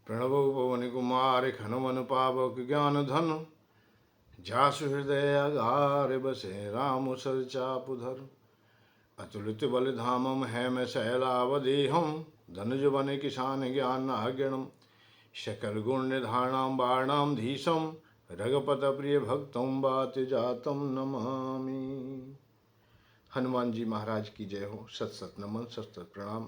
प्रणव पवन कुमार हनुमन पावक ज्ञान धन जासु हृदय अगार बसे राम सर चापुधर। अतुलित बल धामम हेम शैलावदेहम धनुज बन किसान ज्ञान अगणम शकल गुण निधारणाम बाणाम धीशम रघुपत प्रिय भक्तम बात जातम नमामि। हनुमान जी महाराज की जय हो। सत सत नमन, सत सत प्रणाम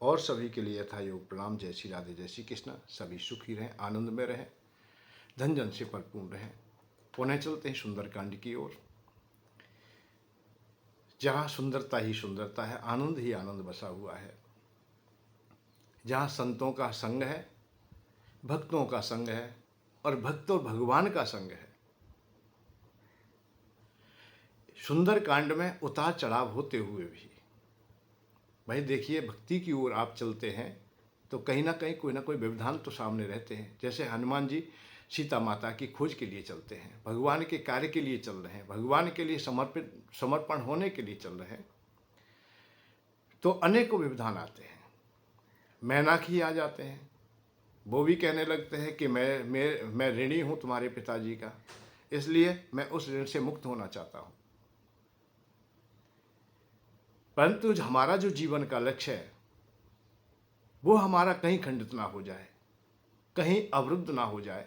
और सभी के लिए यथा योग प्रणाम। जय श्री राधे, जय श्री कृष्ण। सभी सुखी रहें, आनंद में रहें, धन जन से परिपूर्ण रहें। पुनः चलते हैं सुंदरकांड की ओर, जहाँ सुंदरता ही सुंदरता है, आनंद ही आनंद बसा हुआ है, जहाँ संतों का संग है, भक्तों का संग है और भक्त और भगवान का संग है। सुंदरकांड में उतार चढ़ाव होते हुए भी भाई देखिए, भक्ति की ओर आप चलते हैं तो कहीं ना कहीं कोई ना कोई व्यवधान तो सामने रहते हैं। जैसे हनुमान जी सीता माता की खोज के लिए चलते हैं, भगवान के कार्य के लिए चल रहे हैं, भगवान के लिए समर्पण होने के लिए चल रहे हैं, तो अनेकों व्यवधान आते हैं। मैनाक ही आ जाते हैं, वो भी कहने लगते हैं कि मैं ऋणी हूँ तुम्हारे पिताजी का, इसलिए मैं उस ऋण से मुक्त होना चाहता हूँ। परंतु हमारा जो जीवन का लक्ष्य है वो हमारा कहीं खंडित ना हो जाए, कहीं अवरुद्ध ना हो जाए।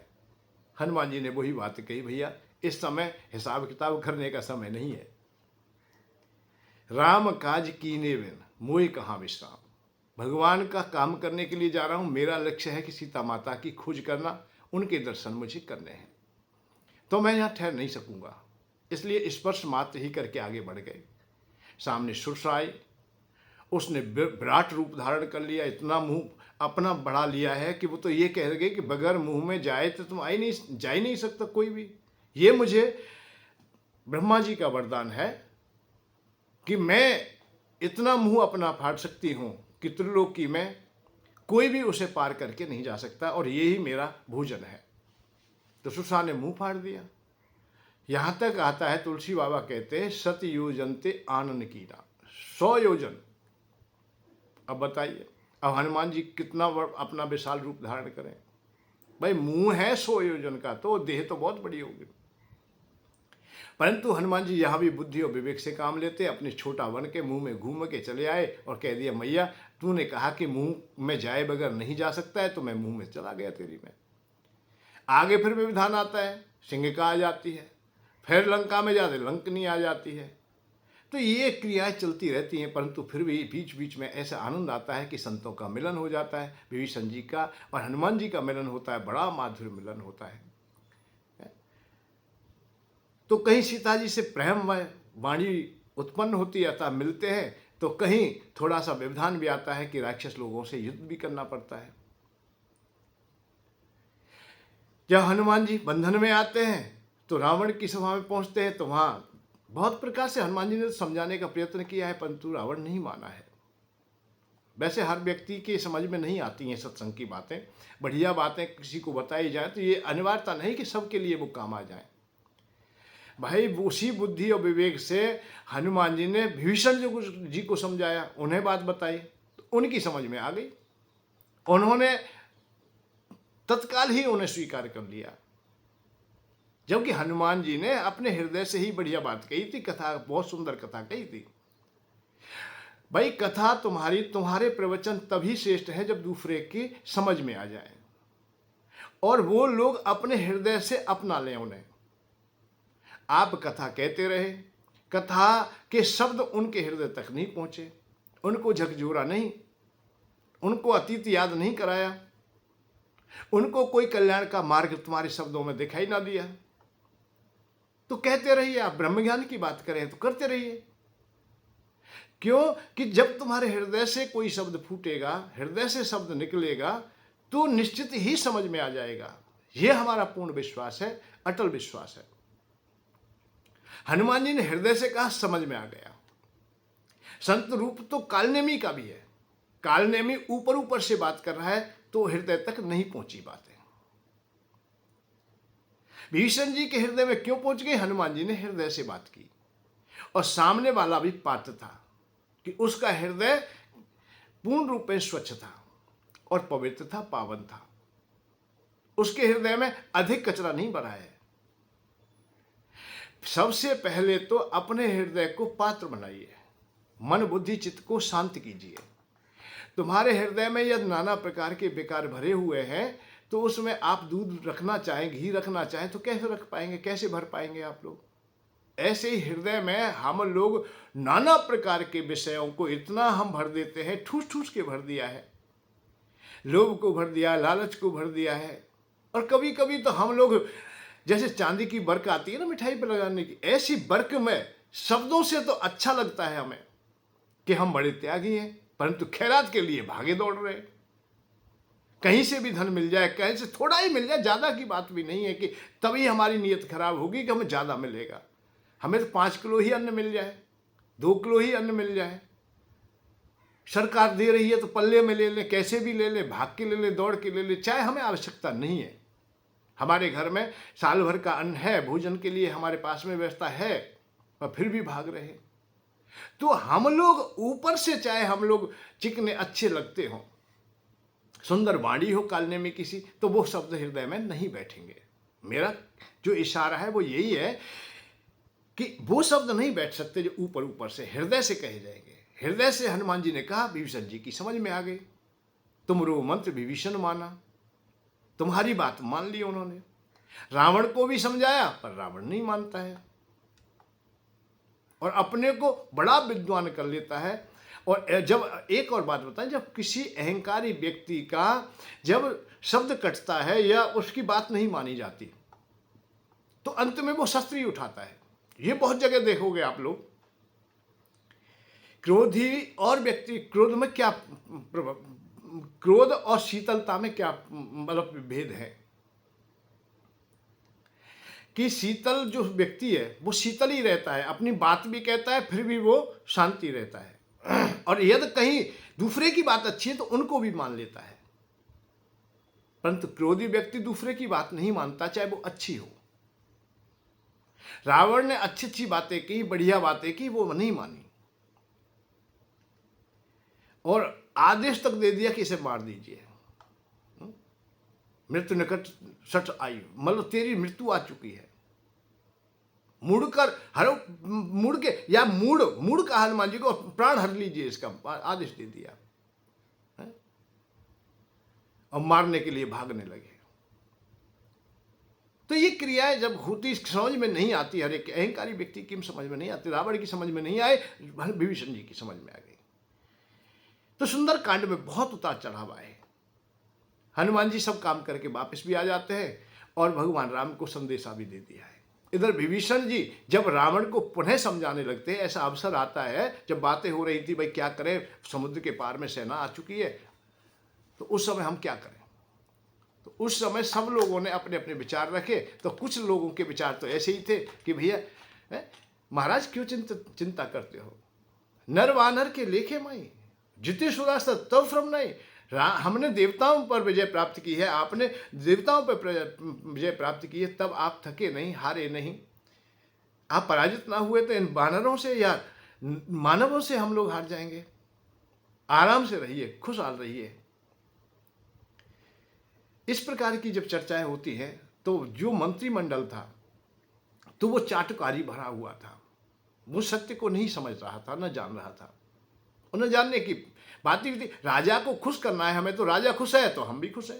हनुमान जी ने वही बात कही, भैया इस समय हिसाब किताब करने का समय नहीं है। राम काज कीने बिन मोहि कहाँ विश्राम। भगवान का काम करने के लिए जा रहा हूँ। मेरा लक्ष्य है कि सीता माता की खोज करना, उनके दर्शन मुझे करने हैं, तो मैं यहाँ ठहर नहीं सकूंगा। इसलिए स्पर्श मात्र ही करके आगे बढ़ गए। सामने सुरसा आई, उसने विराट रूप धारण कर लिया, इतना मुंह अपना बढ़ा लिया है कि वो तो ये कह रहे कि बगैर मुंह में जाए तो तुम जा ही नहीं सकता कोई भी। ये मुझे ब्रह्मा जी का वरदान है कि मैं इतना मुंह अपना फाड़ सकती हूँ कि त्रिलोकी में कोई भी उसे पार करके नहीं जा सकता, और यही मेरा भोजन है। तो सुरसा ने मुंह फाड़ दिया। यहाँ तक आता है, तुलसी बाबा कहते हैं सत योजनते आनन कीना, 100 योजन। अब बताइए, अब हनुमान जी कितना अपना विशाल रूप धारण करें। भाई मुंह है 100 योजन का, तो देह तो बहुत बड़ी होगी। परंतु हनुमान जी यहाँ भी बुद्धि और विवेक से काम लेते, अपने छोटा बन के मुंह में घूम के चले आए और कह दिया, मैया तूने कहा कि मुंह में जाए बगैर नहीं जा सकता है, तो मैं मुंह में चला गया तेरी में। आगे फिर व्यवधान आता है, सिंहिका आ जाती है, फिर लंका में जाते लंकनी आ जाती है। तो ये क्रियाएं चलती रहती हैं, परंतु फिर भी बीच बीच में ऐसा आनंद आता है कि संतों का मिलन हो जाता है। विभीषण जी का और हनुमान जी का मिलन होता है, बड़ा माधुर्य मिलन होता है। तो कहीं सीता जी से प्रेम वाणी उत्पन्न होती है, अतः मिलते हैं, तो कहीं थोड़ा सा व्यवधान भी आता है कि राक्षस लोगों से युद्ध भी करना पड़ता है। जब हनुमान जी बंधन में आते हैं तो रावण की सभा में पहुंचते हैं, तो वहां बहुत प्रकार से हनुमान जी ने समझाने का प्रयत्न किया है, परंतु रावण नहीं माना है। वैसे हर व्यक्ति के समझ में नहीं आती हैं सत्संग की बातें, बढ़िया बातें किसी को बताई जाए तो ये अनिवार्यता नहीं कि सबके लिए वो काम आ जाए। भाई उसी बुद्धि और विवेक से हनुमान जी ने विभीषण जी को समझाया, उन्हें बात बताई, तो उनकी समझ में आ गई। उन्होंने तत्काल ही उन्हें स्वीकार कर लिया, जबकि हनुमान जी ने अपने हृदय से ही बढ़िया बात कही थी। कथा बहुत सुंदर कथा कही थी। भाई कथा तुम्हारे प्रवचन तभी श्रेष्ठ है जब दूसरे की समझ में आ जाए और वो लोग अपने हृदय से अपना लें उन्हें। आप कथा कहते रहे, कथा के शब्द उनके हृदय तक नहीं पहुंचे, उनको झकझोरा नहीं, उनको अतीत याद नहीं कराया, उनको कोई कल्याण का मार्ग तुम्हारे शब्दों में दिखाई ना दिया, तो कहते रहिए। आप ब्रह्म ज्ञान की बात करें तो करते रहिए। क्यों कि जब तुम्हारे हृदय से कोई शब्द फूटेगा, हृदय से शब्द निकलेगा, तो निश्चित ही समझ में आ जाएगा। यह हमारा पूर्ण विश्वास है, अटल विश्वास है। हनुमान जी ने हृदय से कहा, समझ में आ गया। संत रूप तो कालनेमी का भी है, कालनेमी ऊपर ऊपर से बात कर रहा है तो हृदय तक नहीं पहुंची बातें। विभीषण जी के हृदय में क्यों पहुंच गई? हनुमान जी ने हृदय से बात की, और सामने वाला भी पात्र था कि उसका हृदय पूर्ण रूप में स्वच्छ था और पवित्र था, पावन था। उसके हृदय में अधिक कचरा नहीं भरा है। सबसे पहले तो अपने हृदय को पात्र बनाइए, मन बुद्धि चित्त को शांत कीजिए। तुम्हारे हृदय में यदि नाना प्रकार के विकार भरे हुए हैं तो उसमें आप दूध रखना चाहें, घी रखना चाहें तो कैसे रख पाएंगे, कैसे भर पाएंगे आप लोग? ऐसे ही हृदय में हम लोग नाना प्रकार के विषयों को इतना हम भर देते हैं, ठूस ठूस के भर दिया है। लोभ को भर दिया, लालच को भर दिया है। और कभी कभी तो हम लोग जैसे चांदी की बर्क आती है ना मिठाई पर लगाने की, ऐसी बर्क में शब्दों से तो अच्छा लगता है हमें कि हम बड़े त्यागी हैं, परंतु खैरात के लिए भागे दौड़ रहे हैं। कहीं से भी धन मिल जाए, कहीं से थोड़ा ही मिल जाए, ज़्यादा की बात भी नहीं है कि तभी हमारी नीयत खराब होगी कि हमें ज़्यादा मिलेगा। हमें तो 5 किलो ही अन्न मिल जाए, 2 किलो ही अन्न मिल जाए, सरकार दे रही है तो पल्ले में ले लें, कैसे भी ले लें, भाग के ले लें, दौड़ के ले लें, चाहे हमें आवश्यकता नहीं है। हमारे घर में साल भर का अन्न है, भोजन के लिए हमारे पास में व्यवस्था है, और फिर भी भाग रहे हैं। तो हम लोग ऊपर से चाहे हम लोग चिकने अच्छे लगते हों, सुंदर वाणी हो कालने में किसी, तो वो शब्द हृदय में नहीं बैठेंगे। मेरा जो इशारा है वो यही है कि वो शब्द नहीं बैठ सकते जो ऊपर ऊपर से हृदय से कहे जाएंगे। हृदय से हनुमान जी ने कहा, विभीषण जी की समझ में आ गई। तुमरो मंत्र विभीषण माना, तुम्हारी बात मान ली उन्होंने। रावण को भी समझाया पर रावण नहीं मानता है और अपने को बड़ा विद्वान कर लेता है। और जब एक और बात बताएं, जब किसी अहंकारी व्यक्ति का जब शब्द कटता है या उसकी बात नहीं मानी जाती तो अंत में वो शस्त्र ही उठाता है। ये बहुत जगह देखोगे आप लोग। क्रोधी और व्यक्ति, क्रोध में क्या, क्रोध और शीतलता में क्या मतलब भेद है कि शीतल जो व्यक्ति है वो शीतल ही रहता है, अपनी बात भी कहता है, फिर भी वो शांति रहता है। और यदि कहीं दूसरे की बात अच्छी है तो उनको भी मान लेता है। परंतु क्रोधी व्यक्ति दूसरे की बात नहीं मानता, चाहे वो अच्छी हो। रावण ने अच्छी अच्छी बातें की, बढ़िया बातें की, वो नहीं मानी और आदेश तक दे दिया कि इसे मार दीजिए। मृत्यु निकट सट आई, मतलब तेरी मृत्यु आ चुकी है। मुड़कर हर मुड़ के या मुड़ का हनुमान जी को प्राण हर लीजिए, इसका आदेश दे दिया और मारने के लिए भागने लगे। तो ये क्रियाएं जब होती समझ में नहीं आती, हर एक अहंकारी व्यक्ति की समझ में नहीं आती। रावण की समझ में नहीं आए, विभीषण जी की समझ में आ गई। तो सुंदर कांड में बहुत उतार चढ़ाव आए। हनुमान जी सब काम करके वापस भी आ जाते हैं और भगवान राम को संदेशा भी दे दिया है। इधर विभीषण जी जब रावण को पुनः समझाने लगते हैं, ऐसा अवसर आता है जब बातें हो रही थी, भाई क्या करें, समुद्र के पार में सेना आ चुकी है, तो उस समय हम क्या करें। तो उस समय सब लोगों ने अपने अपने विचार रखे। तो कुछ लोगों के विचार तो ऐसे ही थे कि भैया महाराज क्यों चिंता करते हो, नर वानर के लेखे माई, जिते सुरास्त्र तब श्रम नहीं। हमने देवताओं पर विजय प्राप्त की है, आपने देवताओं पर विजय प्राप्त की है, तब आप थके नहीं, हारे नहीं, आप पराजित ना हुए तो इन वानरों से या मानवों से हम लोग हार जाएंगे। आराम से रहिए, खुशहाल रहिए। इस प्रकार की जब चर्चाएं होती हैं तो जो मंत्रिमंडल था तो वो चाटुकारी भरा हुआ था, वो सत्य को नहीं समझ रहा था, न जान रहा था। उन्हें जानने की बात ही थी, राजा को खुश करना है हमें, तो राजा खुश है तो हम भी खुश हैं,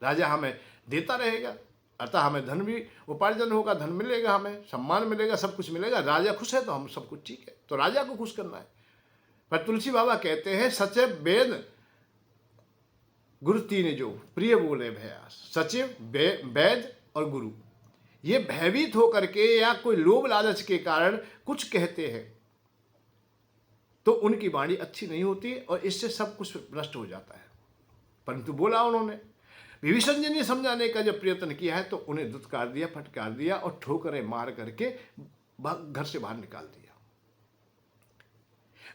राजा हमें देता रहेगा, अतः हमें धन भी उपार्जन होगा, धन मिलेगा, हमें सम्मान मिलेगा, सब कुछ मिलेगा। राजा खुश है तो हम सब कुछ ठीक है, तो राजा को खुश करना है। पर तुलसी बाबा कहते हैं, सचिव वेद गुरु तीन जो प्रिय बोले भयास। सचिव, वैद और गुरु, ये भयभीत होकर के या कोई लोभ लालच के कारण कुछ कहते हैं तो उनकी वाणी अच्छी नहीं होती और इससे सब कुछ नष्ट हो जाता है। परंतु बोला उन्होंने, विभीषण जी ने समझाने का जब प्रयत्न किया है तो उन्हें दुत्कार दिया, फटकार दिया और ठोकरें मार करके घर से बाहर निकाल दिया।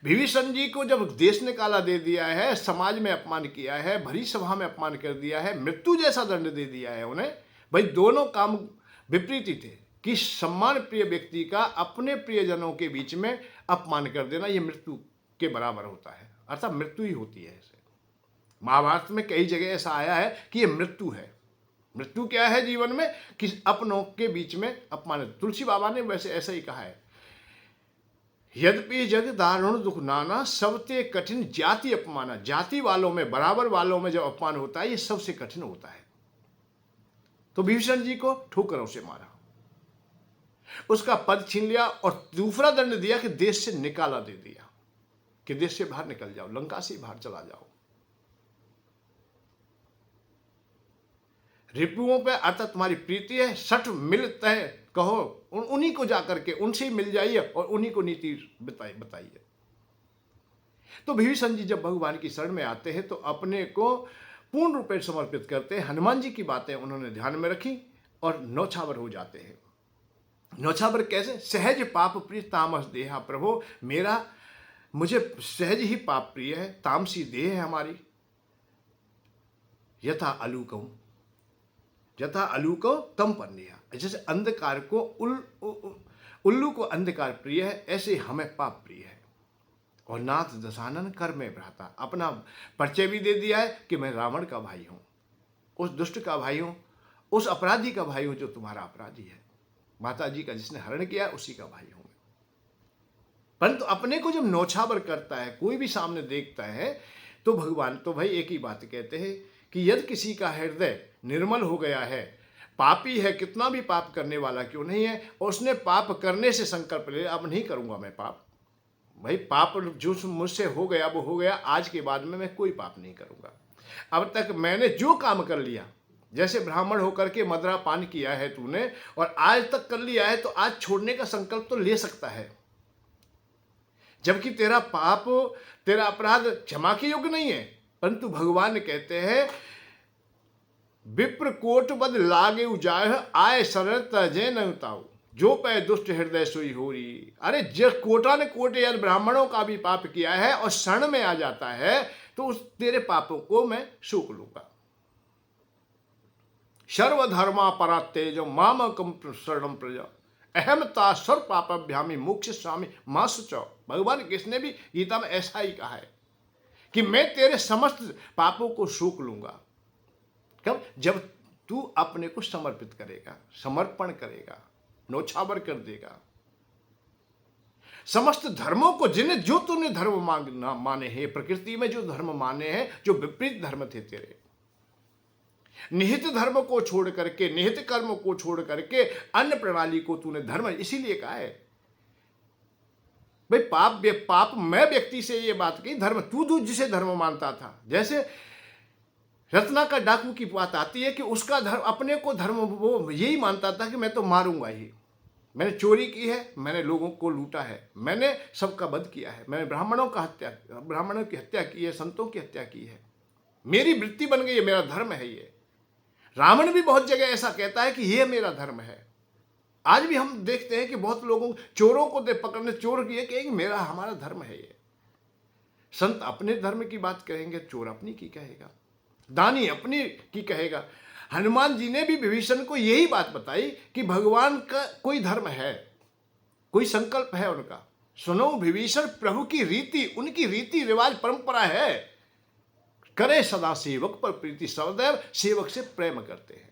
विभीषण जी को जब देश निकाला दे दिया है, समाज में अपमान किया है, भरी सभा में अपमान कर दिया है, मृत्यु जैसा दंड दे दिया है उन्हें। भाई दोनों काम विपरीत ही थे कि सम्मान प्रिय व्यक्ति का अपने प्रियजनों के बीच में अपमान कर देना, यह मृत्यु के बराबर होता है, अर्थात मृत्यु ही होती है। इसे महाभारत में कई जगह ऐसा आया है कि यह मृत्यु है, मृत्यु क्या है जीवन में? कि अपनों के बीच में अपमान। तुलसी बाबा ने वैसे ऐसा ही कहा है, यद्यपि जग दारुण दुख नाना, सबते कठिन जाति अपमाना। जाति वालों में, बराबर वालों में जब अपमान होता है, ये सबसे कठिन होता है। तो विभीषण जी को ठोकरों से मारा, उसका पद छीन लिया और दूसरा दंड दिया कि देश से निकाला दे दिया, कि देश से बाहर निकल जाओ, लंका से बाहर चला जाओ। रिपुओं पे अर्थात तुम्हारी प्रीति है, सठ मिलते है कहो, उन्हीं को जाकर के उनसे ही मिल जाइए और उन्हीं को नीति बताइए। तो विभीषण जी जब भगवान की शरण में आते हैं तो अपने को पूर्ण रूप से समर्पित करते हैं। हनुमान जी की बातें उन्होंने ध्यान में रखी और नौछावर हो जाते हैं। नौछावर कैसे? सहज पाप प्रिय तामस देहा प्रभु, मुझे सहज ही पाप प्रिय है, तामसी देह है हमारी। यथा अलूको तम पर नेहा, जैसे अंधकार को उल्लू को अंधकार प्रिय है, ऐसे हमें पाप प्रिय है। और नाथ दशानन कर में भ्राता, अपना परिचय भी दे दिया है कि मैं रावण का भाई हूं, उस दुष्ट का भाई हूं, उस अपराधी का भाई हूं जो तुम्हारा अपराधी है, माता जी का जिसने हरण किया उसी का भाई हूं। परंतु अपने को जब नौछावर करता है, कोई भी सामने देखता है, तो भगवान तो भाई एक ही बात कहते हैं कि यदि किसी का हृदय निर्मल हो गया है, पापी है, कितना भी पाप करने वाला क्यों नहीं है, और उसने पाप करने से संकल्प ले, अब नहीं करूंगा मैं पाप, भाई पाप जो मुझसे हो गया वो हो गया, आज के बाद में मैं कोई पाप नहीं करूंगा। अब तक मैंने जो काम कर लिया, जैसे ब्राह्मण होकर के मदरा पान किया है तूने और आज तक कर लिया है, तो आज छोड़ने का संकल्प तो ले सकता है, जबकि तेरा पाप, तेरा अपराध क्षमा के योग्य नहीं है। परंतु भगवान कहते हैं विप्र कोट बद लागे उजाह, आए सरल तजे न उताऊ, जो पै दुष्ट हृदय सोई होरी। अरे जब कोटा ने कोटे यार ब्राह्मणों का भी पाप किया है और शरण में आ जाता है, तो उस तेरे पापों को मैं सूख लूंगा। सर्वधर्मा परातेज मामकम शरणम प्रजा, अहमता सर्व पापाभ्यामी मोक्ष स्वामी मां सुचौ। भगवान कृष्ण ने भी गीता में ऐसा ही कहा है कि मैं तेरे समस्त पापों को सूख लूंगा। कब? जब तू अपने को समर्पित करेगा, समर्पण करेगा, नौछावर कर देगा। समस्त धर्मों को, जिन्हें जो तूने धर्म माने हैं, प्रकृति में जो धर्म माने हैं, जो विपरीत धर्म थे तेरे, निहित धर्म को छोड़ करके, निहित कर्म को छोड़ करके अन्य प्रणाली को तूने धर्म, इसीलिए कहा है भाई पाप मैं व्यक्ति से ये बात कही, धर्म तू जिसे धर्म मानता था। जैसे रत्ना का डाकू की बात आती है कि उसका धर्म, अपने को धर्म वो यही मानता था कि मैं तो मारूंगा ही, मैंने चोरी की है, मैंने लोगों को लूटा है, मैंने सबका वध किया है, मैंने ब्राह्मणों की हत्या की है, संतों की हत्या की है, मेरी वृत्ति बन गई है, मेरा धर्म है ये। रावण भी बहुत जगह ऐसा कहता है कि ये मेरा धर्म है। आज भी हम देखते हैं कि बहुत लोगों, चोरों को पकड़ने, चोर किए कहेंगे मेरा, हमारा धर्म है ये। संत अपने धर्म की बात कहेंगे, चोर अपनी की कहेगा, दानी अपनी की कहेगा। हनुमान जी ने भी विभीषण को यही बात बताई कि भगवान का कोई धर्म है, कोई संकल्प है उनका। सुनो विभीषण, प्रभु की रीति, उनकी रीति रिवाज परंपरा है, करे सदा सेवक पर प्रीति, सदैव सेवक से प्रेम करते हैं।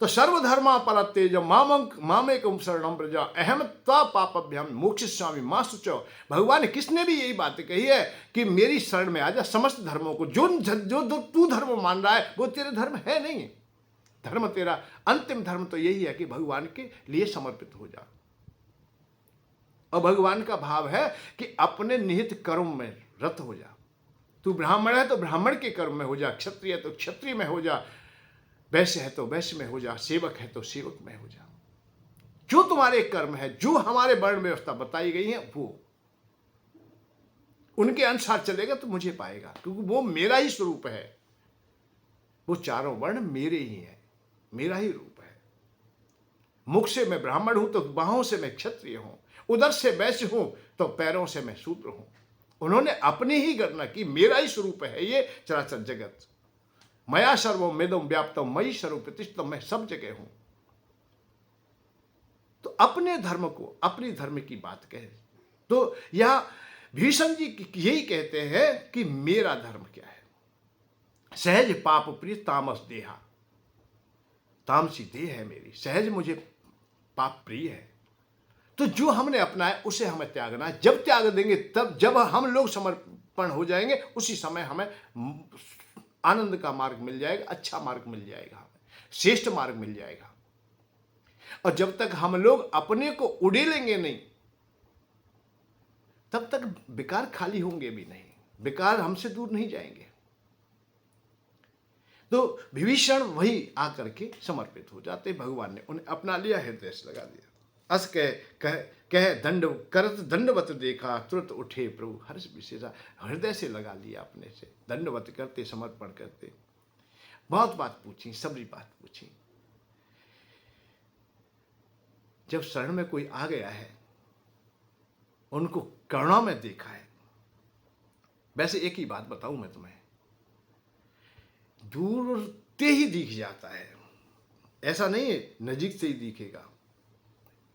तो सर्वधर्मा परतेज मामेकम शरणम प्रजा, अहम त्वा पापभ्याम मोक्ष स्वामी मां सुचौ। भगवान किसने भी यही बात कही है कि मेरी शरण में आ जा। समस्त धर्मों को, जो तू धर्म मान रहा है वो तेरे धर्म है नहीं। धर्म तेरा अंतिम धर्म तो यही है कि भगवान के लिए समर्पित हो जा। और भगवान का भाव है कि अपने निहित कर्म में रत हो जा। तू ब्राह्मण है तो ब्राह्मण के कर्म में हो जा, क्षत्रिय है तो क्षत्रिय में हो जा, वैश्य है तो वैश्य में हो जा, सेवक है तो सेवक में हो जा। जो तुम्हारे कर्म है, जो हमारे वर्ण व्यवस्था बताई गई है, वो उनके अनुसार चलेगा तो मुझे पाएगा, क्योंकि वो मेरा ही स्वरूप है। वो चारों वर्ण मेरे ही है, मेरा ही रूप है। मुख से मैं ब्राह्मण हूं तो बाहों से मैं क्षत्रिय हूं, उदर से वैश्य हूं तो पैरों से मैं शूद्र हूं। उन्होंने अपनी ही गणना की, मेरा ही स्वरूप है ये चराचर जगत। मया सर्वम मेदम व्याप्तम मयि सर्व प्रतिष्ठितम, मैं सब जगह हूं। तो अपने धर्म को, अपनी धर्म की बात कहे तो यह भीषण जी यही कहते हैं कि मेरा धर्म क्या है। सहज पाप प्रिय तामस देहा, तामसी देह है मेरी, सहज मुझे पाप प्रिय है। तो जो हमने अपनाया उसे हमें त्यागना है। जब त्याग देंगे तब, जब हम लोग समर्पण हो जाएंगे, उसी समय हमें आनंद का मार्ग मिल जाएगा, अच्छा मार्ग मिल जाएगा, हमें श्रेष्ठ मार्ग मिल जाएगा। और जब तक हम लोग अपने को उड़ेलेंगे नहीं, तब तक विकार खाली होंगे भी नहीं, विकार हमसे दूर नहीं जाएंगे। तो विभीषण वही आकर के समर्पित हो जाते, भगवान ने उन्हें अपना लिया, हृदय से लगा दिया। अस कह दंड करत दंडवत देखा, तुरंत उठे प्रभु हर्ष विशेषा, हृदय से लगा लिया अपने से, दंडवत करते, समर्पण करते। बहुत बात पूछी, सबरी बात पूछी। जब शरण में कोई आ गया है, उनको करुणा में देखा है। वैसे एक ही बात बताऊं मैं तुम्हें, दूर से ही दिख जाता है, ऐसा नहीं है नजीक से ही दिखेगा।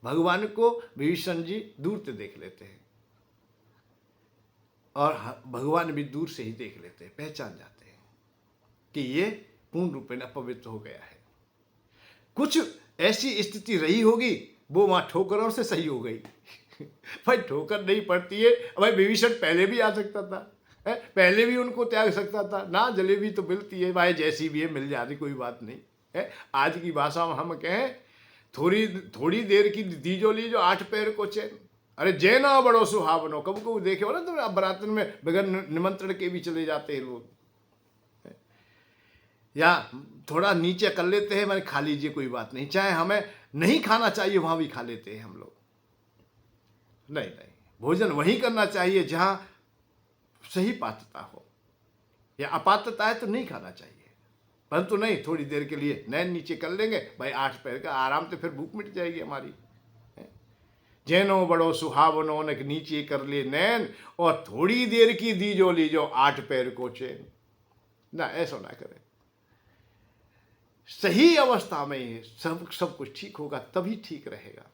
भगवान को विभीषण जी दूर से देख लेते हैं, और भगवान भी दूर से ही देख लेते हैं, पहचान जाते हैं कि ये पूर्ण रूप में अपवित्र हो गया है। कुछ ऐसी स्थिति रही होगी, वो वहां ठोकरों से सही हो गई। भाई ठोकर नहीं पड़ती है, भाई विभीषण पहले भी आ सकता था, पहले भी उनको त्याग सकता था ना। जलेबी तो मिलती है भाई, जैसी भी है मिल जाती, कोई बात नहीं है। आज की भाषा में हम कहें, थोड़ी देर की दीजो लीजो 8 पैर को चैन। अरे जैना बड़ो सुहावनो, कब को देखे हो ना तुम, अब बरातन में बगैर निमंत्रण के भी चले जाते हैं लोग, या थोड़ा नीचे कर लेते हैं, मैंने खा लीजिए कोई बात नहीं, चाहे हमें नहीं खाना चाहिए वहां भी खा लेते हैं हम लोग। नहीं, भोजन वही करना चाहिए जहां सही पात्रता हो, या अपात्रता है तो नहीं खाना चाहिए। परंतु नहीं, थोड़ी देर के लिए नैन नीचे कर लेंगे भाई, 8 पैर का आराम से, फिर भूख मिट जाएगी हमारी। जैनो बड़ो सुहावनो ने नीचे कर ले नैन, और थोड़ी देर की दीजो लीजो 8 पैर को चैन। ना, ऐसा ना करें। सही अवस्था में सब कुछ ठीक होगा, तभी ठीक रहेगा।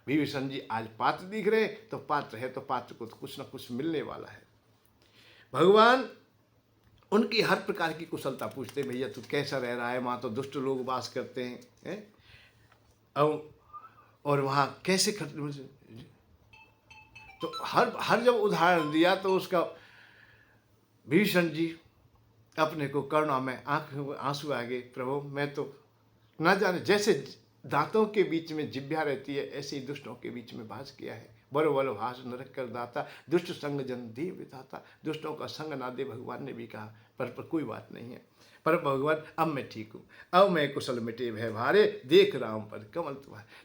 विभीषण जी आज पात्र दिख रहे, तो पात्र है तो पात्र को तो कुछ ना कुछ मिलने वाला है। भगवान उनकी हर प्रकार की कुशलता पूछते, भैया तू कैसा रह रहा है, वहाँ तो दुष्ट लोग वास करते हैं, और वहाँ कैसे तो हर जब उदाहरण दिया तो उसका भीषण जी अपने को करुणा में आंसू आ गए। प्रभु मैं तो ना जाने, जैसे दांतों के बीच में जिह्वा रहती है, ऐसे ही दुष्टों के बीच में वास किया है। बरो बलो भाष नरक कर दाता, दुष्ट संग जन देव विधाता। दुष्टों का संग ना दे, भगवान ने भी कहा, पर कोई बात नहीं है। पर भगवान अब मैं ठीक हूँ, अब मैं कुशल मिटे भय भारे, देख राम पद कमल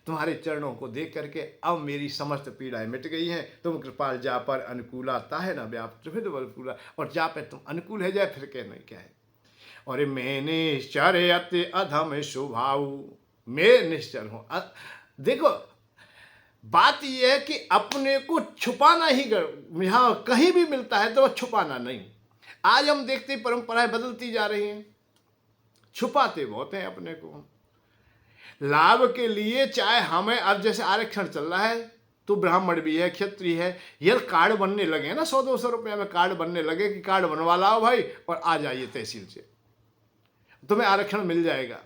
तुम्हारे चरणों को देख करके अब मेरी समस्त पीड़ाएं मिट गई हैं। तुम कृपाल जा पर अनुकूला, ताहे ना व्याप्त फिर बल पूरा। और जा पे तुम अनुकूल है जाए, फिर कहना क्या है। और मैंने चारे अति अधम स्वभाव, मैं निश्चर हूं। देखो बात यह है कि अपने को छुपाना ही, यहां कहीं भी मिलता है तो वह छुपाना नहीं। आज हम देखते परंपराएं बदलती जा रही हैं, छुपाते बहुत हैं अपने को लाभ के लिए। चाहे हमें अब जैसे आरक्षण चल रहा है, तो ब्राह्मण भी है, क्षत्रिय है, ये कार्ड बनने लगे ना, 100-200 रुपये में कार्ड बनने लगे कि कार्ड बनवा लाओ भाई और आ जाइए तहसील से, तुम्हें आरक्षण मिल जाएगा।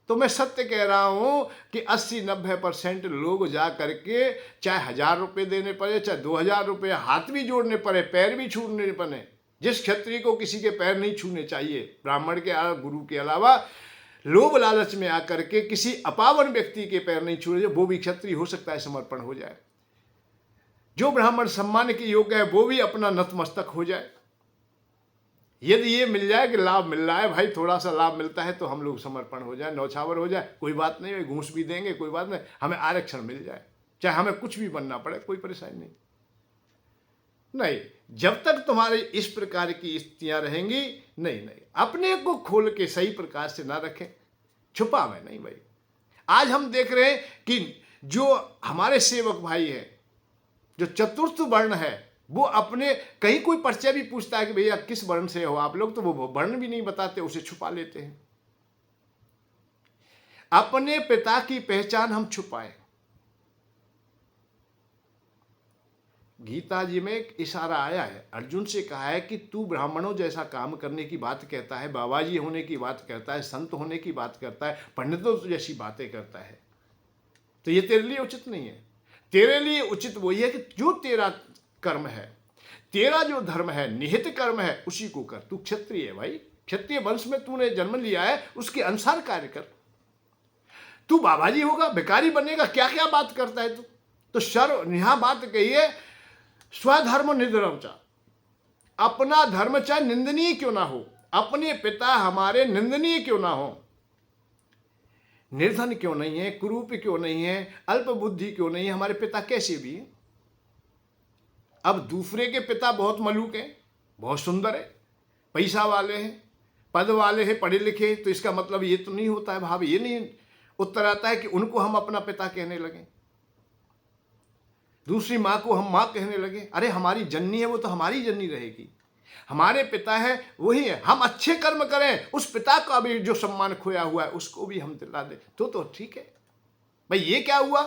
तो मैं सत्य कह रहा हूं कि 80-90% लोग जा करके, चाहे 1000 रुपये देने पड़े, चाहे 2000 रुपये, हाथ भी जोड़ने पड़े, पैर भी छूने पड़े। जिस क्षत्रिय को किसी के पैर नहीं छूने चाहिए, ब्राह्मण के गुरु के अलावा, लोभ लालच में आकर के किसी अपावन व्यक्ति के पैर नहीं छूने, वो भी क्षत्रिय हो सकता है समर्पण हो जाए। जो ब्राह्मण सम्मान के योग्य है वो भी अपना नतमस्तक हो जाए। यदि ये मिल जाए कि लाभ मिल रहा है भाई, थोड़ा सा लाभ मिलता है, तो हम लोग समर्पण हो जाए, नौछावर हो जाए, कोई बात नहीं, घूस भी देंगे कोई बात नहीं, हमें आरक्षण मिल जाए, चाहे हमें कुछ भी बनना पड़े, कोई परेशानी नहीं। नहीं, जब तक तुम्हारी इस प्रकार की स्थितियां रहेंगी, नहीं, अपने को खोल के सही प्रकार से ना रखें, छुपावे नहीं भाई। आज हम देख रहे हैं कि जो हमारे सेवक भाई है, जो चतुर्थ वर्ण है, वो अपने, कहीं कोई परिचय भी पूछता है कि भैया किस वर्ण से हो आप लोग, तो वो वर्ण भी नहीं बताते, उसे छुपा लेते हैं। अपने पिता की पहचान हम छुपाएं, गीता जी में एक इशारा आया है, अर्जुन से कहा है कि तू ब्राह्मणों जैसा काम करने की बात कहता है, बाबा जी होने की बात करता है, संत होने की बात करता है, पंडितों जैसी बातें करता है, तो ये तेरे लिए उचित नहीं है। तेरे लिए उचित वही है कि जो तेरा कर्म है, तेरा जो धर्म है, निहित कर्म है, उसी को कर। तू क्षत्रिय है भाई, क्षत्रिय वंश में तूने जन्म लिया है, उसके अनुसार कार्य कर। तू बाबा जी होगा, भिखारी बनेगा, क्या क्या बात करता है तू। तो सर्व यहां बात कही है, स्वधर्म निधर्म चा, अपना धर्म चाहे निंदनीय क्यों ना हो, अपने पिता हमारे निंदनीय क्यों ना हो, निर्धन क्यों नहीं है, कुरूप क्यों नहीं है, अल्प बुद्धि क्यों नहीं है, हमारे पिता कैसे भी है। अब दूसरे के पिता बहुत मलूक हैं, बहुत सुंदर है, पैसा वाले हैं, पद वाले हैं, पढ़े लिखे, तो इसका मतलब ये तो नहीं होता है भाव, ये नहीं उत्तर आता है कि उनको हम अपना पिता कहने लगे, दूसरी माँ को हम माँ कहने लगे। अरे हमारी जननी है, वो तो हमारी जननी रहेगी, हमारे पिता है वही है। हम अच्छे कर्म करें, उस पिता का भी जो सम्मान खोया हुआ है उसको भी हम दिला दें तो ठीक है भाई। ये क्या हुआ,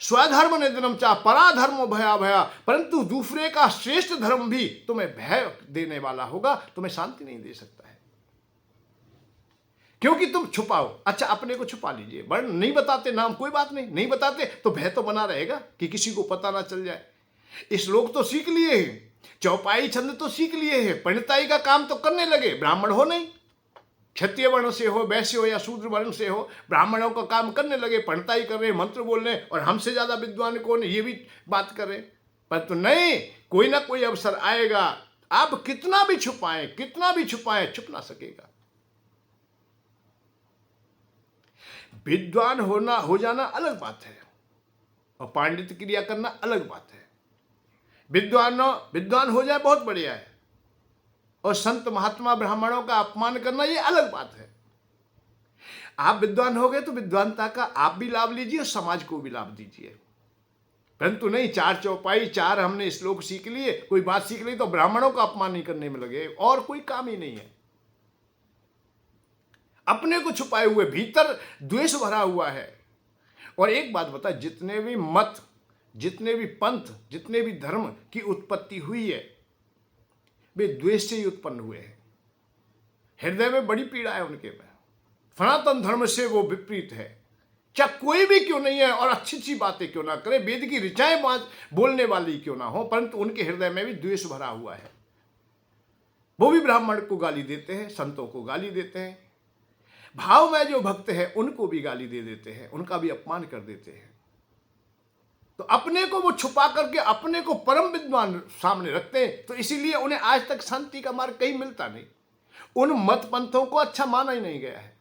स्वधर्म निधनम चा पराधर्मो भया भया, परंतु दूसरे का श्रेष्ठ धर्म भी तुम्हें भय देने वाला होगा, तुम्हें शांति नहीं दे सकता है, क्योंकि तुम छुपाओ। अच्छा अपने को छुपा लीजिए, वर्ण नहीं बताते, नाम कोई बात नहीं, नहीं बताते तो भय तो बना रहेगा कि किसी को पता ना चल जाए। श्लोक तो सीख लिए हैं, चौपाई छंद तो सीख लिए हैं, पंडिताई का काम तो करने लगे, ब्राह्मण हो नहीं, क्षत्रिय वर्ण से हो, वैश्य हो या शूद्र वर्ण से हो, ब्राह्मणों का काम करने लगे, पंडिताई कर रहे, मंत्र बोल रहे, और हमसे ज्यादा विद्वान कौन, ये भी बात कर रहे। परंतु नहीं, कोई ना कोई अवसर आएगा, आप कितना भी छुपाएं, कितना भी छुपाएं, छुप ना सकेगा। विद्वान होना हो जाना अलग बात है, और पांडित्य क्रिया करना अलग बात है। विद्वान हो जाए बहुत बढ़िया है, और संत महात्मा ब्राह्मणों का अपमान करना ये अलग बात है। आप विद्वान हो गए तो विद्वानता का आप भी लाभ लीजिए और समाज को भी लाभ दीजिए, परंतु नहीं चार चौपाई, चार हमने श्लोक सीख लिए, कोई बात सीख ली तो ब्राह्मणों का अपमान नहीं करने में लगे, और कोई काम ही नहीं है। अपने को छुपाए हुए, भीतर द्वेष भरा हुआ है। और एक बात बता, जितने भी मत, जितने भी पंथ, जितने भी धर्म की उत्पत्ति हुई है, वे द्वेष से ही उत्पन्न हुए हैं। हृदय में बड़ी पीड़ा है उनके में, सनातन धर्म से वो विपरीत है, चाहे कोई भी क्यों नहीं है, और अच्छी अच्छी बातें क्यों ना करे, वेद की ऋचाएं बोलने वाली क्यों ना हो, परंतु उनके हृदय में भी द्वेष भरा हुआ है। वो भी ब्राह्मण को गाली देते हैं, संतों को गाली देते हैं, भाव में जो भक्त है उनको भी गाली दे देते हैं, उनका भी अपमान कर देते हैं। तो अपने को वो छुपा करके अपने को परम विद्वान सामने रखते हैं, तो इसीलिए उन्हें आज तक शांति का मार्ग कहीं मिलता नहीं। उन मत पंथों को अच्छा माना ही नहीं गया है,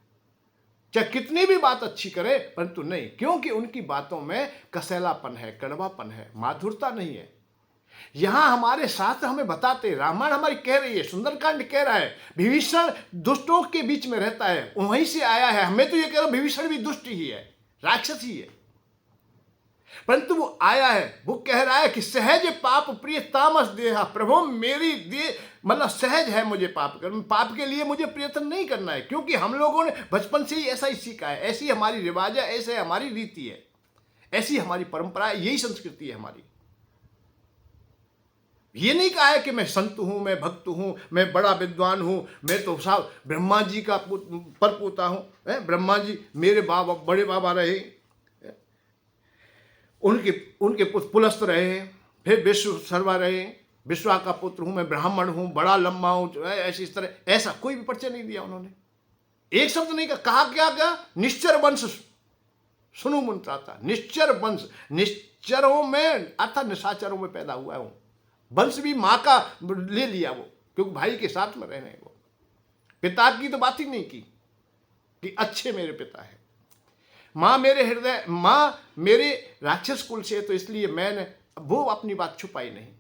चाहे कितनी भी बात अच्छी करे, परंतु नहीं, क्योंकि उनकी बातों में कसैलापन है, कड़वापन है, माधुरता नहीं है। यहां हमारे शास्त्र हमें बताते, रामायण हमारी कह रही है, सुंदरकांड कह रहा है, विभीषण दुष्टों के बीच में रहता है, वहीं से आया है। हमें तो ये कह रहा विभीषण भी दुष्ट ही है, राक्षस ही है, परंतु वो आया है, वो कह रहा है कि सहज पाप प्रिय तामस देहा, प्रभु मेरी दे, मतलब सहज है मुझे पाप कर, पाप के लिए मुझे प्रयत्न नहीं करना है, क्योंकि हम लोगों ने बचपन से ही ऐसा ही सीखा है, ऐसी हमारी रिवाज है, ऐसे हमारी रीति है, ऐसी हमारी परंपरा है, यही संस्कृति है हमारी। ये नहीं कहा है कि मैं संत हूं, मैं भक्त हूं, मैं बड़ा विद्वान हूं, मैं तो साहब ब्रह्मा जी का परपोता हूं, ब्रह्मा जी मेरे बाबा, बड़े बाबा रहे, उनके पुलस्त रहे, फिर विश्व सर्वा रहे, विश्वा का पुत्र हूं, मैं ब्राह्मण हूं, बड़ा लंबा हूं, ऐसी इस तरह, ऐसा कोई भी परिचय नहीं दिया उन्होंने, एक शब्द नहीं कहा। क्या निश्चर वंश सुनो मंत्राता, निश्चर वंश, निश्चरों में अर्थात निशाचरों में पैदा हुआ हूं, वंश भी माँ का ले लिया वो, क्योंकि भाई के साथ में रहने, वो पिता की तो बात ही नहीं की कि अच्छे मेरे पिता है। माँ मेरे हृदय, माँ मेरे राक्षस कुल से है, तो इसलिए मैंने वो अपनी बात छुपाई नहीं।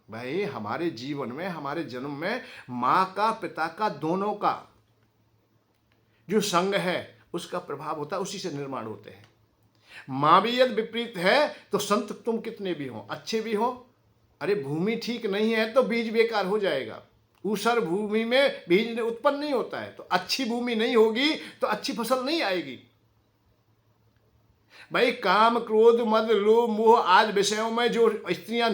भाई हमारे जीवन में, हमारे जन्म में माँ का, पिता का, दोनों का जो संग है उसका प्रभाव होता है, उसी से निर्माण होते हैं। माँ भी यदि विपरीत है तो संत तुम कितने भी हो, अच्छे भी हो, अरे भूमि ठीक नहीं है तो बीज बेकार हो जाएगा। ऊसर भूमि में बीज उत्पन्न नहीं होता है, तो अच्छी भूमि नहीं होगी तो अच्छी फसल नहीं आएगी। भाई काम क्रोध मद लोभ मोह आज विषयों में जो स्त्रियां